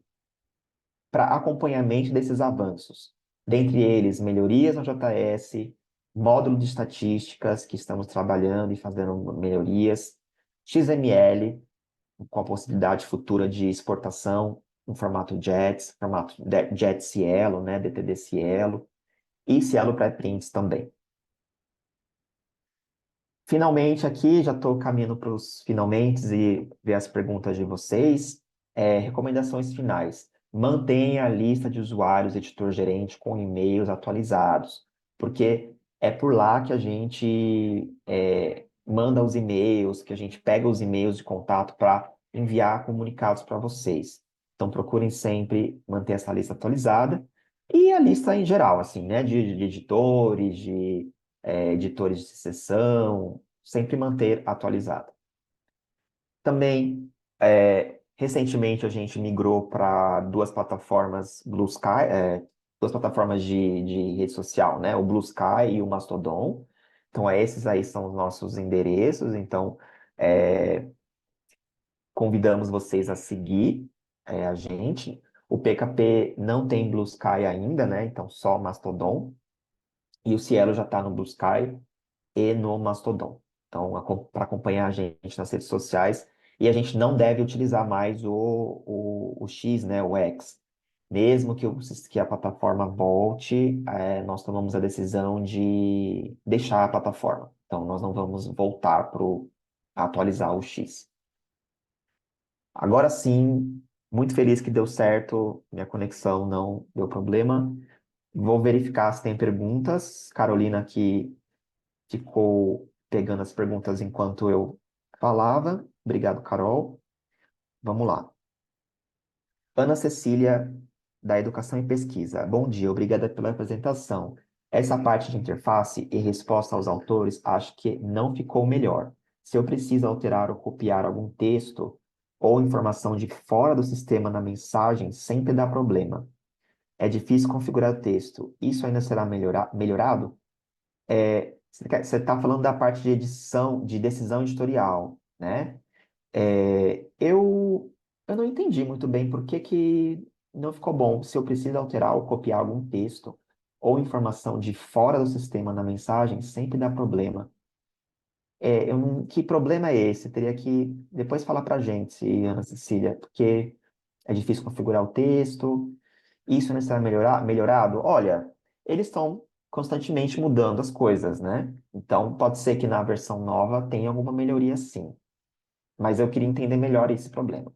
A: para acompanhamento desses avanços. Dentre eles, melhorias no JS, módulo de estatísticas, que estamos trabalhando e fazendo melhorias, XML, com a possibilidade futura de exportação em formato JETS, formato JET Cielo, né, DTD Cielo, e Cielo pré-prints também. Finalmente, aqui, já estou caminhando para os finalmente e ver as perguntas de vocês. Recomendações finais. Mantenha a lista de usuários editor-gerente com e-mails atualizados, porque é por lá que a gente manda os e-mails, que a gente pega os e-mails de contato para enviar comunicados para vocês. Então, procurem sempre manter essa lista atualizada e a lista em geral, assim, né, de editores, editores de sessão, sempre manter atualizado. Também, recentemente, a gente migrou para duas plataformas Blue Sky, duas plataformas de rede social, né? O Blue Sky e o Mastodon. Então, esses aí são os nossos endereços. Então, é, convidamos vocês a seguir a gente. O PKP não tem Blue Sky ainda, né? Então, só Mastodon. E o Cielo já está no Blue Sky e no Mastodon. Então, para acompanhar a gente nas redes sociais E a gente não deve utilizar mais o X, né, o X. Mesmo que a plataforma volte, nós tomamos a decisão de deixar a plataforma. Então, nós não vamos voltar para atualizar o X. Agora sim, muito feliz que deu certo, minha conexão não deu problema. Vou verificar se tem perguntas. Carolina aqui ficou pegando as perguntas enquanto eu falava. Obrigado, Carol. Vamos lá. Ana Cecília, da Educação e Pesquisa. Bom dia, obrigada pela apresentação. Essa parte de interface e resposta aos autores acho que não ficou melhor. Se eu preciso alterar ou copiar algum texto ou informação de fora do sistema na mensagem, sempre dá problema. É difícil configurar o texto. Isso ainda será melhorado? Você está falando da parte de edição, de decisão editorial, né? Eu não entendi muito bem por que que não ficou bom. Se eu preciso alterar ou copiar algum texto ou informação de fora do sistema na mensagem, sempre dá problema. Que problema é esse? Teria que depois falar para a gente, Ana Cecília, porque é difícil configurar o texto. Isso não será melhorado? Olha, eles estão constantemente mudando as coisas, né? Então, pode ser que na versão nova tenha alguma melhoria sim. Mas eu queria entender melhor esse problema.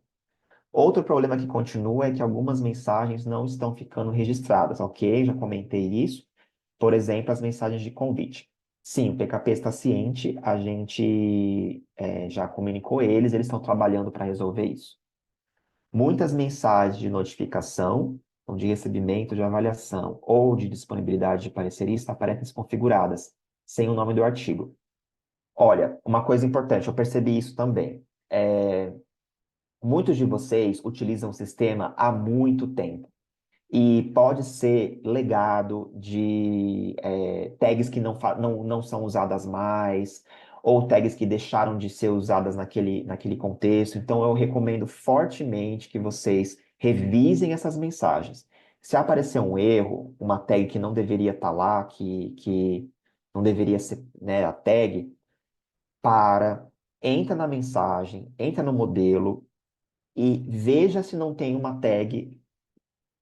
A: Outro problema que continua é que algumas mensagens não estão ficando registradas, ok? Já comentei isso. Por exemplo, as mensagens de convite. Sim, o PKP está ciente, a gente já comunicou eles estão trabalhando para resolver isso. Muitas mensagens de notificação, ou de recebimento de avaliação, ou de disponibilidade de parecerista aparecem desconfiguradas, sem o nome do artigo. Olha, uma coisa importante, eu percebi isso também. Muitos de vocês utilizam o sistema há muito tempo e pode ser legado de tags que não são usadas mais, ou tags que deixaram de ser usadas naquele contexto. Então, eu recomendo fortemente que vocês revisem essas mensagens. Se aparecer um erro, uma tag que não deveria estar lá, que não deveria ser, né, a tag, entra na mensagem, entra no modelo e veja se não tem uma tag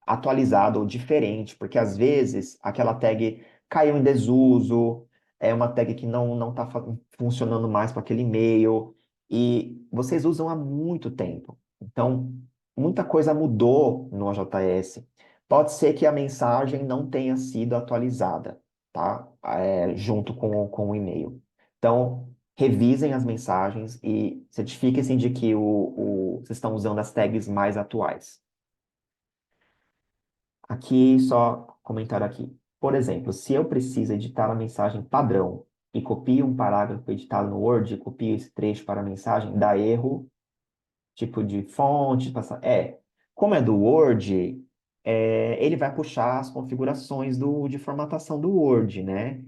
A: atualizada ou diferente, porque às vezes aquela tag caiu em desuso, é uma tag que não está funcionando mais para aquele e-mail, e vocês usam há muito tempo. Então, muita coisa mudou no OJS. Pode ser que a mensagem não tenha sido atualizada, tá? Junto com o e-mail. Então, revisem as mensagens e certifiquem-se de que vocês estão usando as tags mais atuais. Aqui, só comentário aqui. Por exemplo, se eu preciso editar a mensagem padrão e copio um parágrafo editado no Word e copio esse trecho para a mensagem, dá erro, tipo de fonte, como é do Word, ele vai puxar as configurações de formatação do Word, né?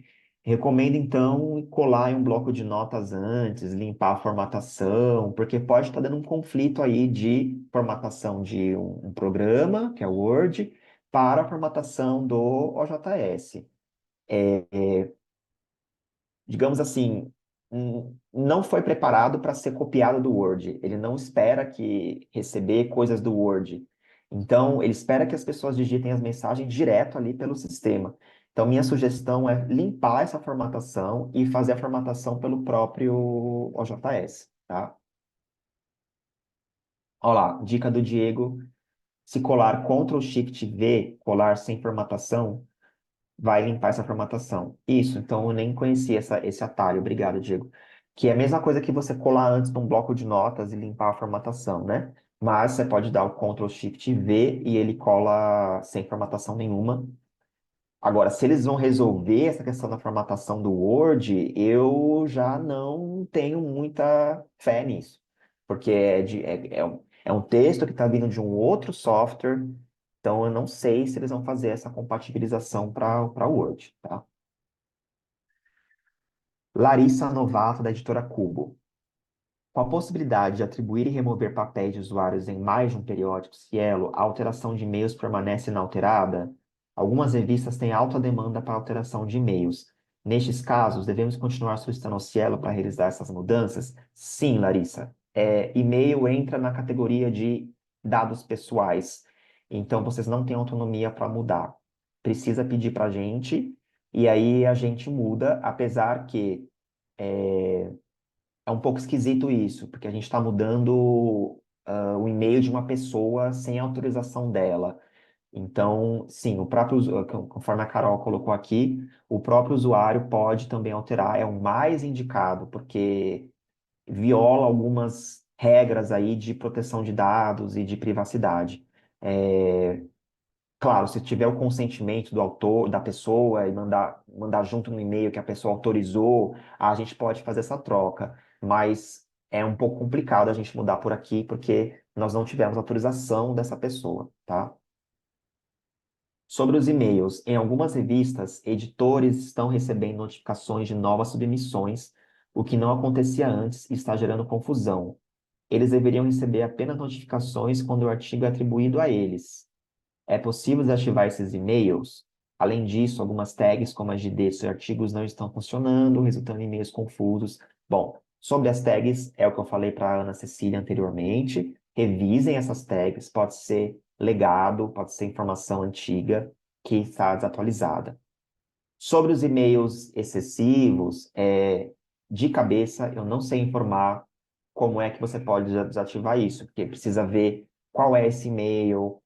A: Recomendo, então, colar em um bloco de notas antes, limpar a formatação, porque pode estar dando um conflito aí de formatação de um programa, que é o Word, para a formatação do OJS. Digamos assim, não foi preparado para ser copiado do Word. Ele não espera que receber coisas do Word. Então, ele espera que as pessoas digitem as mensagens direto ali pelo sistema. Então, minha sugestão é limpar essa formatação e fazer a formatação pelo próprio OJS, tá? Olha lá, dica do Diego, se colar Ctrl Shift V, colar sem formatação, vai limpar essa formatação. Isso, então eu nem conhecia esse atalho. Obrigado, Diego. Que é a mesma coisa que você colar antes num bloco de notas e limpar a formatação, né? Mas você pode dar o Ctrl Shift V e ele cola sem formatação nenhuma. Agora, se eles vão resolver essa questão da formatação do Word, eu já não tenho muita fé nisso. Porque é um texto que está vindo de um outro software, então eu não sei se eles vão fazer essa compatibilização para o Word, tá? Larissa Novato, da editora Cubo. Com a possibilidade de atribuir e remover papéis de usuários em mais de um periódico Cielo, a alteração de e-mails permanece inalterada? Algumas revistas têm alta demanda para alteração de e-mails. Nestes casos, devemos continuar solicitando ao Cielo para realizar essas mudanças? Sim, Larissa. e-mail entra na categoria de dados pessoais. Então, vocês não têm autonomia para mudar. Precisa pedir para a gente, e aí a gente muda, apesar que é um pouco esquisito isso, porque a gente está mudando o e-mail de uma pessoa sem autorização dela. Então, sim, conforme a Carol colocou aqui, o próprio usuário pode também alterar, é o mais indicado, porque viola algumas regras aí de proteção de dados e de privacidade. É, claro, se tiver o consentimento do autor, da pessoa, e mandar junto no e-mail que a pessoa autorizou, a gente pode fazer essa troca. Mas é um pouco complicado a gente mudar por aqui, porque nós não tivemos autorização dessa pessoa, tá? Sobre os e-mails, em algumas revistas, editores estão recebendo notificações de novas submissões, o que não acontecia antes e está gerando confusão. Eles deveriam receber apenas notificações quando o artigo é atribuído a eles. É possível desativar esses e-mails? Além disso, algumas tags, como as de desses artigos, não estão funcionando, resultando em e-mails confusos. Bom, sobre as tags, é o que eu falei para a Ana Cecília anteriormente. Revisem essas tags, pode ser legado, pode ser informação antiga que está desatualizada. Sobre os e-mails excessivos, de cabeça, eu não sei informar como é que você pode desativar isso, porque precisa ver qual é esse e-mail,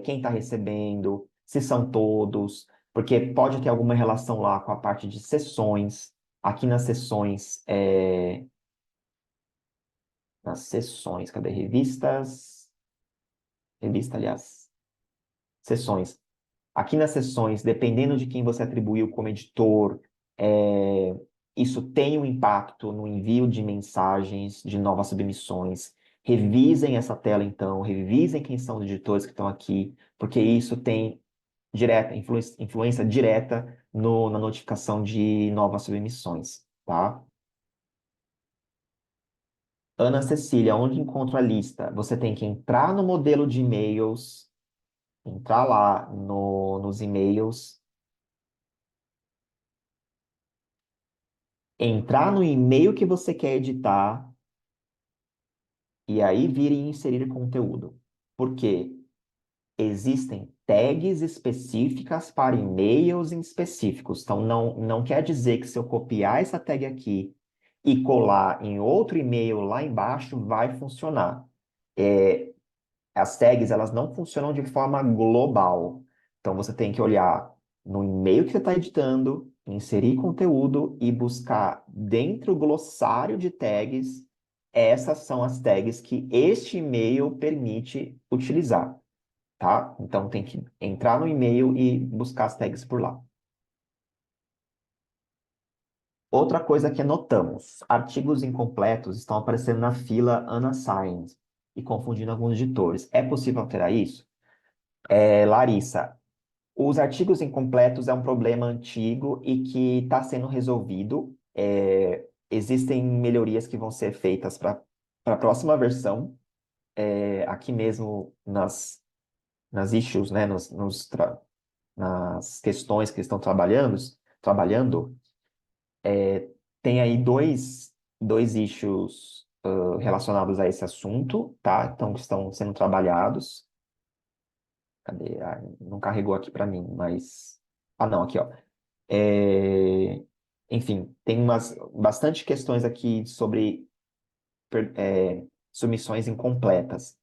A: quem está recebendo, se são todos, porque pode ter alguma relação lá com a parte de sessões. Aqui nas sessões, cadê? Revistas? Revista, aliás, sessões. Aqui nas sessões, dependendo de quem você atribuiu como editor, é, isso tem um impacto no envio de mensagens, de novas submissões. Revisem essa tela, então, revisem quem são os editores que estão aqui, porque isso tem influência direta na notificação de novas submissões, tá? Ana Cecília, onde encontro a lista? Você tem que entrar no modelo de e-mails, entrar lá nos e-mails, entrar no e-mail que você quer editar e aí vir e inserir conteúdo. Por quê? Existem tags específicas para e-mails em específicos. Então, não quer dizer que se eu copiar essa tag aqui e colar em outro e-mail lá embaixo, vai funcionar. É, as tags, elas não funcionam de forma global. Então, você tem que olhar no e-mail que você está editando, inserir conteúdo e buscar dentro do glossário de tags. Essas são as tags que este e-mail permite utilizar, tá? Então, tem que entrar no e-mail e buscar as tags por lá. Outra coisa que notamos, artigos incompletos estão aparecendo na fila unassigned e confundindo alguns editores. É possível alterar isso? Larissa, os artigos incompletos é um problema antigo e que está sendo resolvido. Existem melhorias que vão ser feitas para a próxima versão, aqui mesmo nas issues, né, nas questões que estão trabalhando, tem aí dois issues relacionados a esse assunto, tá? Então, que estão sendo trabalhados. Cadê? Ah, não carregou aqui para mim, mas... Ah, não, aqui, ó. É, Enfim, tem bastante questões aqui sobre submissões incompletas.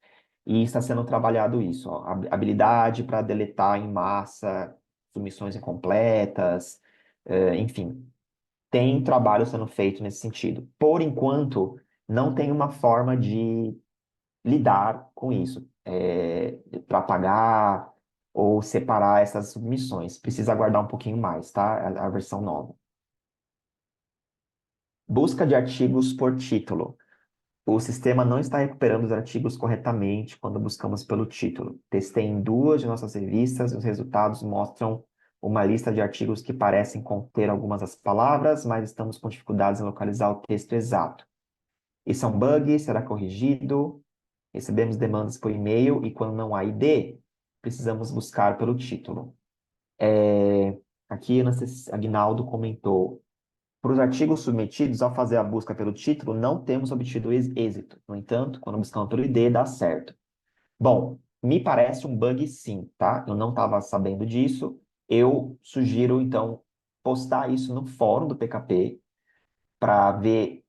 A: E está sendo trabalhado isso, ó, habilidade para deletar em massa submissões incompletas, enfim, tem trabalho sendo feito nesse sentido. Por enquanto, não tem uma forma de lidar com isso, para apagar ou separar essas submissões. Precisa aguardar um pouquinho mais, tá? A versão nova. Busca de artigos por título. O sistema não está recuperando os artigos corretamente quando buscamos pelo título. Testei em duas de nossas revistas e os resultados mostram uma lista de artigos que parecem conter algumas das palavras, mas estamos com dificuldades em localizar o texto exato. Isso é um bug? Será corrigido? Recebemos demandas por e-mail e quando não há ID, precisamos buscar pelo título. Aqui, Aguinaldo comentou. Para os artigos submetidos, ao fazer a busca pelo título, não temos obtido êxito. No entanto, quando buscamos pelo ID, dá certo. Bom, me parece um bug sim, tá? Eu não estava sabendo disso. Eu sugiro, então, postar isso no fórum do PKP para ver,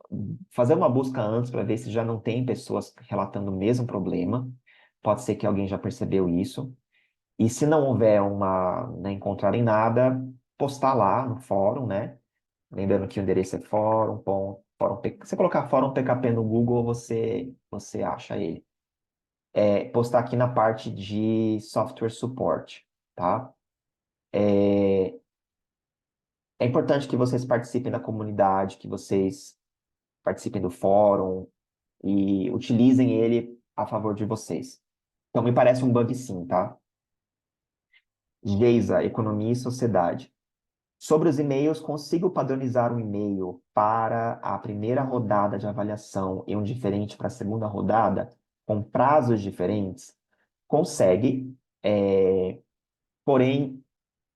A: fazer uma busca antes para ver se já não tem pessoas relatando o mesmo problema. Pode ser que alguém já percebeu isso. E se não houver não encontrarem nada, postar lá no fórum, né? Lembrando que o endereço é você colocar fórum PKP no Google, você acha ele. Postar aqui na parte de software support, tá? É importante que vocês participem da comunidade, que vocês participem do fórum e utilizem ele a favor de vocês. Então, me parece um bug sim, tá? Geisa, Economia e Sociedade. Sobre os e-mails, consigo padronizar um e-mail para a primeira rodada de avaliação e um diferente para a segunda rodada, com prazos diferentes? Consegue, porém,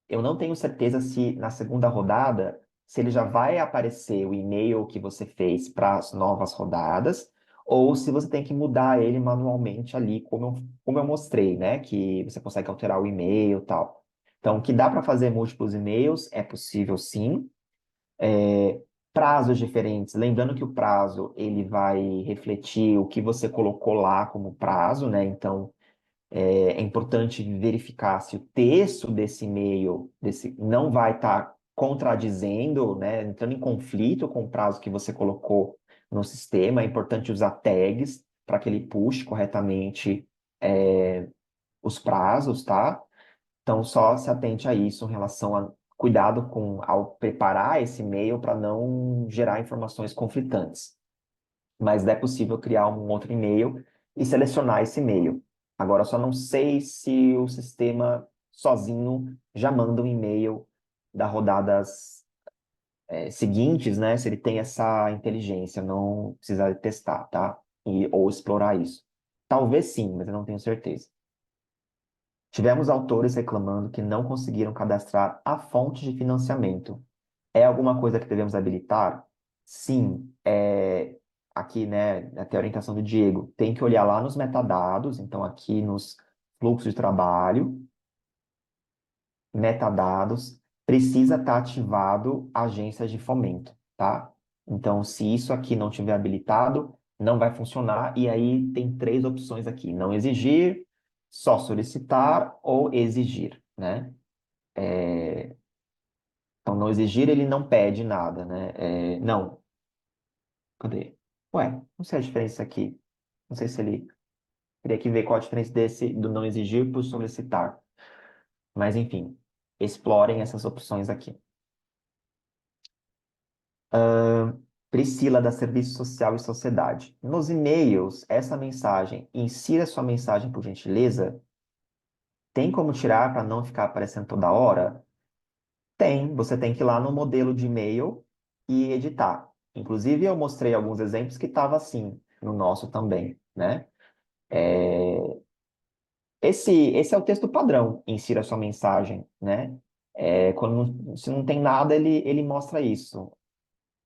A: eu não tenho certeza se na segunda rodada, se ele já vai aparecer o e-mail que você fez para as novas rodadas, ou se você tem que mudar ele manualmente ali, como eu mostrei, né? Que você consegue alterar o e-mail e tal. Então, que dá para fazer múltiplos e-mails, é possível sim. Prazos diferentes, lembrando que o prazo ele vai refletir o que você colocou lá como prazo, né? Então, é importante verificar se o texto desse e-mail não vai estar contradizendo, né, entrando em conflito com o prazo que você colocou no sistema. É importante usar tags para que ele puxe corretamente os prazos, tá? Então, só se atente a isso em relação a cuidado ao preparar esse e-mail para não gerar informações conflitantes, mas é possível criar um outro e-mail e selecionar esse e-mail. Agora, eu só não sei se o sistema sozinho já manda um e-mail das rodadas seguintes, né? Se ele tem essa inteligência, não precisa testar, tá? Ou explorar isso. Talvez sim, mas eu não tenho certeza. Tivemos autores reclamando que não conseguiram cadastrar a fonte de financiamento. É alguma coisa que devemos habilitar? Sim, aqui, né, até a orientação do Diego, tem que olhar lá nos metadados, então aqui nos fluxos de trabalho, metadados, precisa estar ativado agências de fomento, tá? Então, se isso aqui não tiver habilitado, não vai funcionar, e aí tem três opções aqui: não exigir, só solicitar ou exigir, né? Então, não exigir, ele não pede nada, né? Não, cadê? Ué, não sei a diferença aqui. Não sei se ele teria que ver qual a diferença desse do não exigir para o solicitar. Mas, enfim, explorem essas opções aqui. Priscila, da Serviço Social e Sociedade. Nos e-mails, essa mensagem, insira sua mensagem por gentileza. Tem como tirar para não ficar aparecendo toda hora? Tem. Você tem que ir lá no modelo de e-mail e editar. Inclusive, eu mostrei alguns exemplos que estava assim, no nosso também, né? Esse é o texto padrão, insira sua mensagem, né? Se não tem nada, ele mostra isso.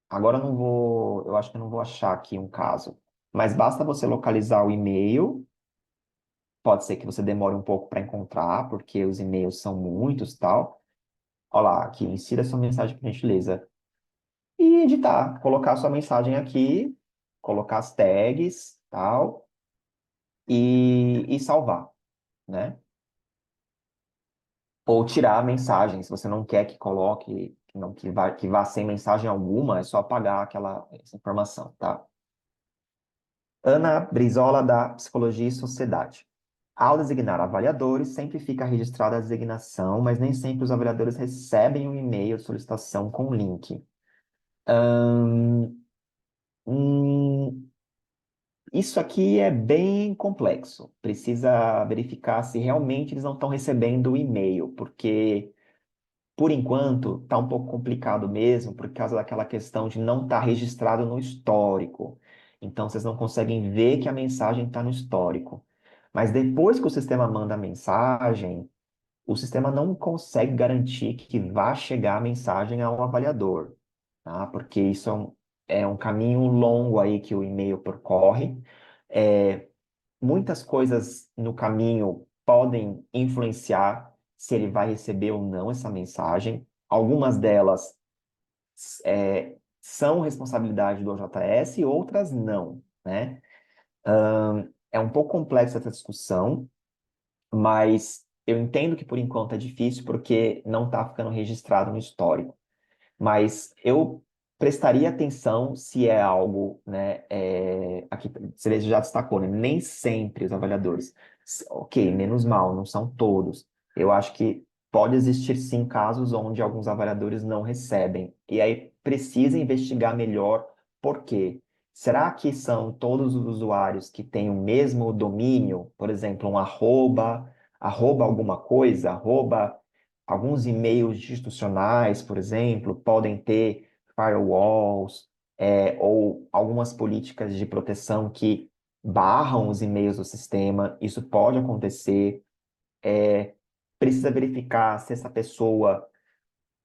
A: Agora eu acho que eu não vou achar aqui um caso, mas basta você localizar o e-mail, pode ser que você demore um pouco para encontrar, porque os e-mails são muitos, tal. Olha lá, aqui, insira sua mensagem, por gentileza. E editar, colocar sua mensagem aqui, colocar as tags, tal, e salvar, né? Ou tirar a mensagem, se você não quer que coloque, que vá sem mensagem alguma, é só apagar essa informação, tá? Ana Brizola, da Psicologia e Sociedade. Ao designar avaliadores, sempre fica registrada a designação, mas nem sempre os avaliadores recebem um e-mail de solicitação com link. Ahn, hum, isso aqui é bem complexo. Precisa verificar se realmente eles não estão recebendo o e-mail, porque por enquanto, está um pouco complicado mesmo, por causa daquela questão de não estar registrado no histórico. Então, vocês não conseguem ver que a mensagem está no histórico. Mas depois que o sistema manda a mensagem, o sistema não consegue garantir que vá chegar a mensagem ao avaliador, tá? Porque isso é um caminho longo aí que o e-mail percorre. É, muitas coisas no caminho podem influenciar se ele vai receber ou não essa mensagem. Algumas delas são responsabilidade do OJS e outras não, né? É um pouco complexa essa discussão, mas eu entendo que por enquanto é difícil porque não está ficando registrado no histórico. Mas eu prestaria atenção se é algo, né, aqui você já destacou, né, nem sempre os avaliadores, ok, menos mal, não são todos. Eu acho que pode existir sim casos onde alguns avaliadores não recebem, e aí precisa investigar melhor por quê. Será que são todos os usuários que têm o mesmo domínio, por exemplo, um arroba, arroba alguma coisa, arroba alguns e-mails institucionais, por exemplo, podem ter firewalls, ou algumas políticas de proteção que barram os e-mails do sistema. Isso pode acontecer. Precisa verificar se essa pessoa,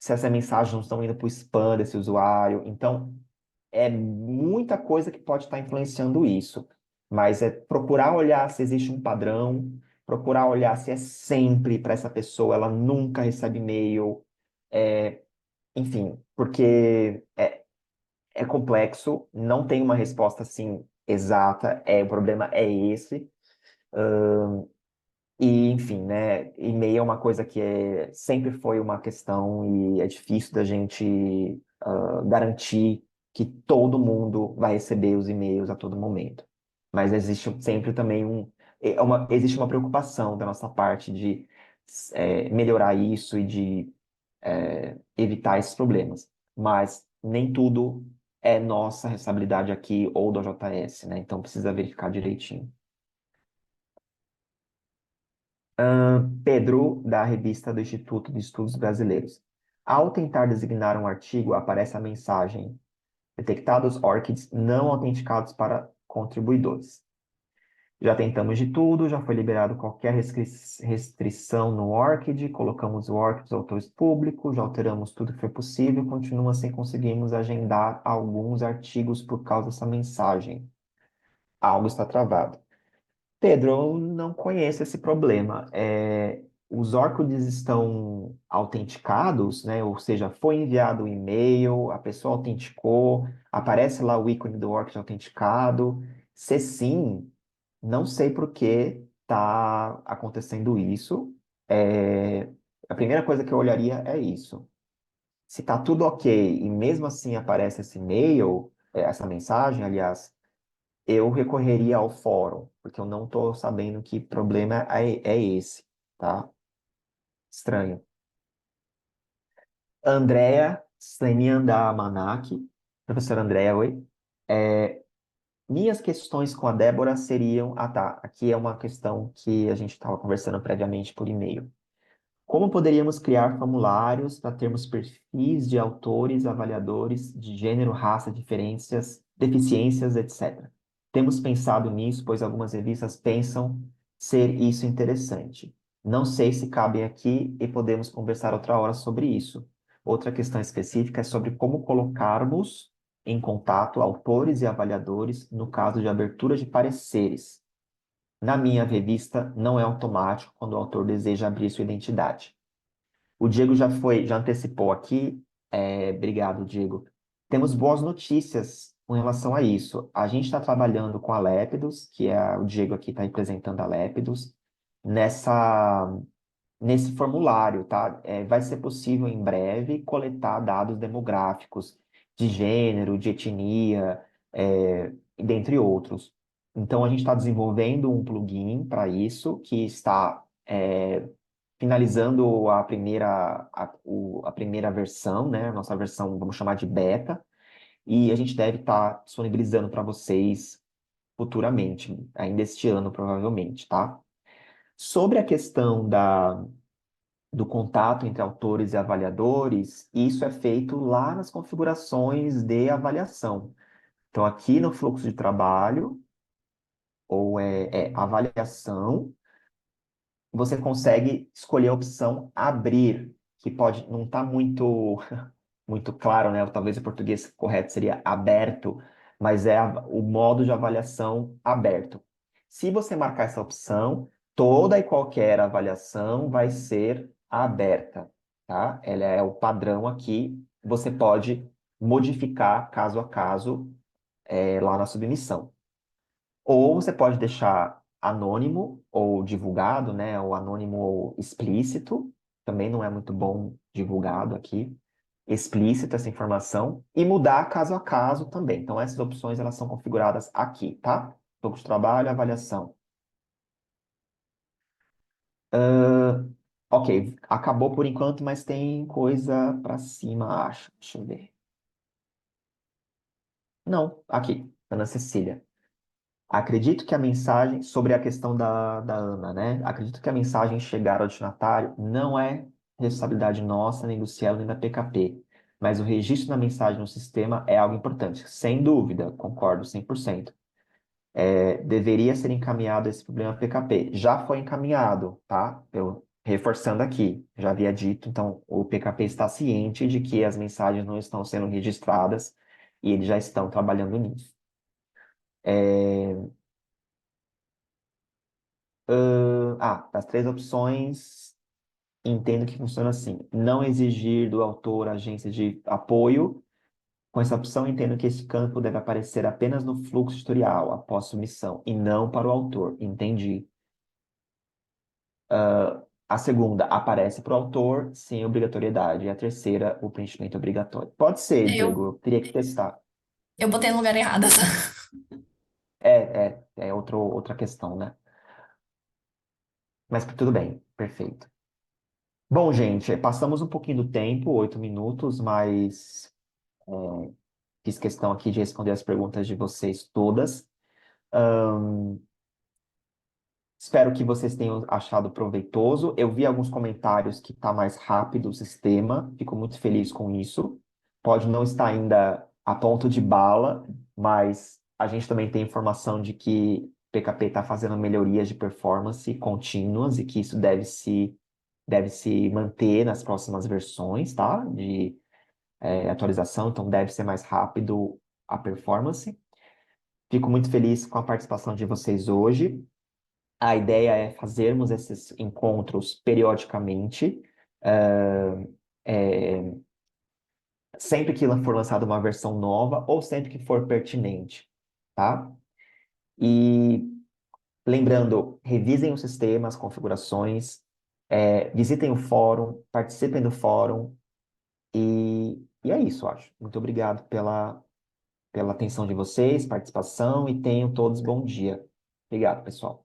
A: se essa mensagem não estão indo para o spam desse usuário. Então, é muita coisa que pode estar influenciando isso. Mas é procurar olhar se existe um padrão, procurar olhar se é sempre para essa pessoa, ela nunca recebe e-mail, enfim, porque é complexo, não tem uma resposta assim exata, o problema é esse. E, enfim, né, e-mail é uma coisa que sempre foi uma questão e é difícil da gente garantir que todo mundo vai receber os e-mails a todo momento. Mas existe sempre também existe uma preocupação da nossa parte de melhorar isso e de evitar esses problemas. Mas nem tudo é nossa responsabilidade aqui ou do JS, né? Então precisa verificar direitinho. Pedro, da revista do Instituto de Estudos Brasileiros. Ao tentar designar um artigo, aparece a mensagem: detectados ORCIDs não autenticados para contribuidores. Já tentamos de tudo, já foi liberado qualquer restrição no ORCID, colocamos o ORCID dos autores públicos, já alteramos tudo que foi possível, continua sem conseguirmos agendar alguns artigos por causa dessa mensagem. Algo está travado. Pedro, eu não conheço esse problema. Os ORCIDs estão autenticados, né? Ou seja, foi enviado o e-mail, a pessoa autenticou, aparece lá o ícone do ORCID autenticado. Se sim, não sei por que está acontecendo isso. É, a primeira coisa que eu olharia é isso. Se está tudo ok e mesmo assim aparece esse e-mail, essa mensagem, aliás, eu recorreria ao fórum, porque eu não estou sabendo que problema é esse, tá? Estranho. Andrea Slenianda Manak, professora Andrea, oi. É, minhas questões com a Débora seriam. Ah, tá. Aqui é uma questão que a gente estava conversando previamente por e-mail. Como poderíamos criar formulários para termos perfis de autores, avaliadores de gênero, raça, diferenças, deficiências, etc. Temos pensado nisso, pois algumas revistas pensam ser isso interessante. Não sei se cabe aqui e podemos conversar outra hora sobre isso. Outra questão específica é sobre como colocarmos em contato autores e avaliadores no caso de abertura de pareceres. Na minha revista, não é automático quando o autor deseja abrir sua identidade. O Diego já antecipou aqui. Obrigado, Diego. Temos boas notícias com relação a isso. A gente está trabalhando com a Lépidos, o Diego aqui está representando a Lépidos, nessa, nesse formulário, tá? Vai ser possível em breve coletar dados demográficos de gênero, de etnia, dentre outros. Então, a gente está desenvolvendo um plugin para isso, que está finalizando a primeira versão, né? A nossa versão, vamos chamar de beta, e a gente deve estar disponibilizando para vocês futuramente, ainda este ano, provavelmente, tá? Sobre a questão do contato entre autores e avaliadores, isso é feito lá nas configurações de avaliação. Então, aqui no fluxo de trabalho, ou avaliação, você consegue escolher a opção abrir, que pode não estar muito. muito claro, né? Talvez o português correto seria aberto, mas é o modo de avaliação aberto. Se você marcar essa opção, toda e qualquer avaliação vai ser aberta, tá? Ela é o padrão aqui. Você pode modificar caso a caso, lá na submissão. Ou você pode deixar anônimo ou divulgado, né? Ou anônimo ou explícito. Também não é muito bom divulgado aqui. Explícita essa informação. E mudar caso a caso também. Então, essas opções elas são configuradas aqui, tá? Fluxo de trabalho, avaliação. Ok, acabou por enquanto, mas tem coisa para cima, acho. Deixa eu ver. Não, aqui, Ana Cecília. Acredito que a mensagem, sobre a questão da Ana, né? Acredito que a mensagem chegar ao destinatário não é responsabilidade nossa, nem do Cielo, nem da PKP. Mas o registro da mensagem no sistema é algo importante. Sem dúvida, concordo 100%. Deveria ser encaminhado esse problema à PKP. Já foi encaminhado, tá? Eu reforçando aqui, já havia dito, então o PKP está ciente de que as mensagens não estão sendo registradas e eles já estão trabalhando nisso. É, das três opções, entendo que funciona assim. Não exigir do autor agência de apoio. Com essa opção, entendo que esse campo deve aparecer apenas no fluxo editorial, após submissão, e não para o autor. Entendi. A segunda, aparece para o autor, sem obrigatoriedade. E a terceira, o preenchimento obrigatório. Pode ser, Diego,
B: Eu,
A: eu teria que testar.
B: eu botei no lugar errado essa.
A: É outra questão, né? Mas tudo bem, perfeito. Bom, gente, passamos um pouquinho do tempo, 8 minutos, mas fiz questão aqui de responder as perguntas de vocês todas. Espero que vocês tenham achado proveitoso. Eu vi alguns comentários que está mais rápido o sistema, fico muito feliz com isso. Pode não estar ainda a ponto de bala, mas a gente também tem informação de que PKP está fazendo melhorias de performance contínuas e que isso deve se manter nas próximas versões, tá? De atualização, então deve ser mais rápido a performance. Fico muito feliz com a participação de vocês hoje. A ideia é fazermos esses encontros periodicamente, eh, eh, sempre que for lançada uma versão nova ou sempre que for pertinente, tá? E lembrando, revisem o sistema, as configurações, visitem o fórum, participem do fórum e é isso, acho. Muito obrigado pela atenção de vocês, participação e tenham todos bom dia. Obrigado, pessoal.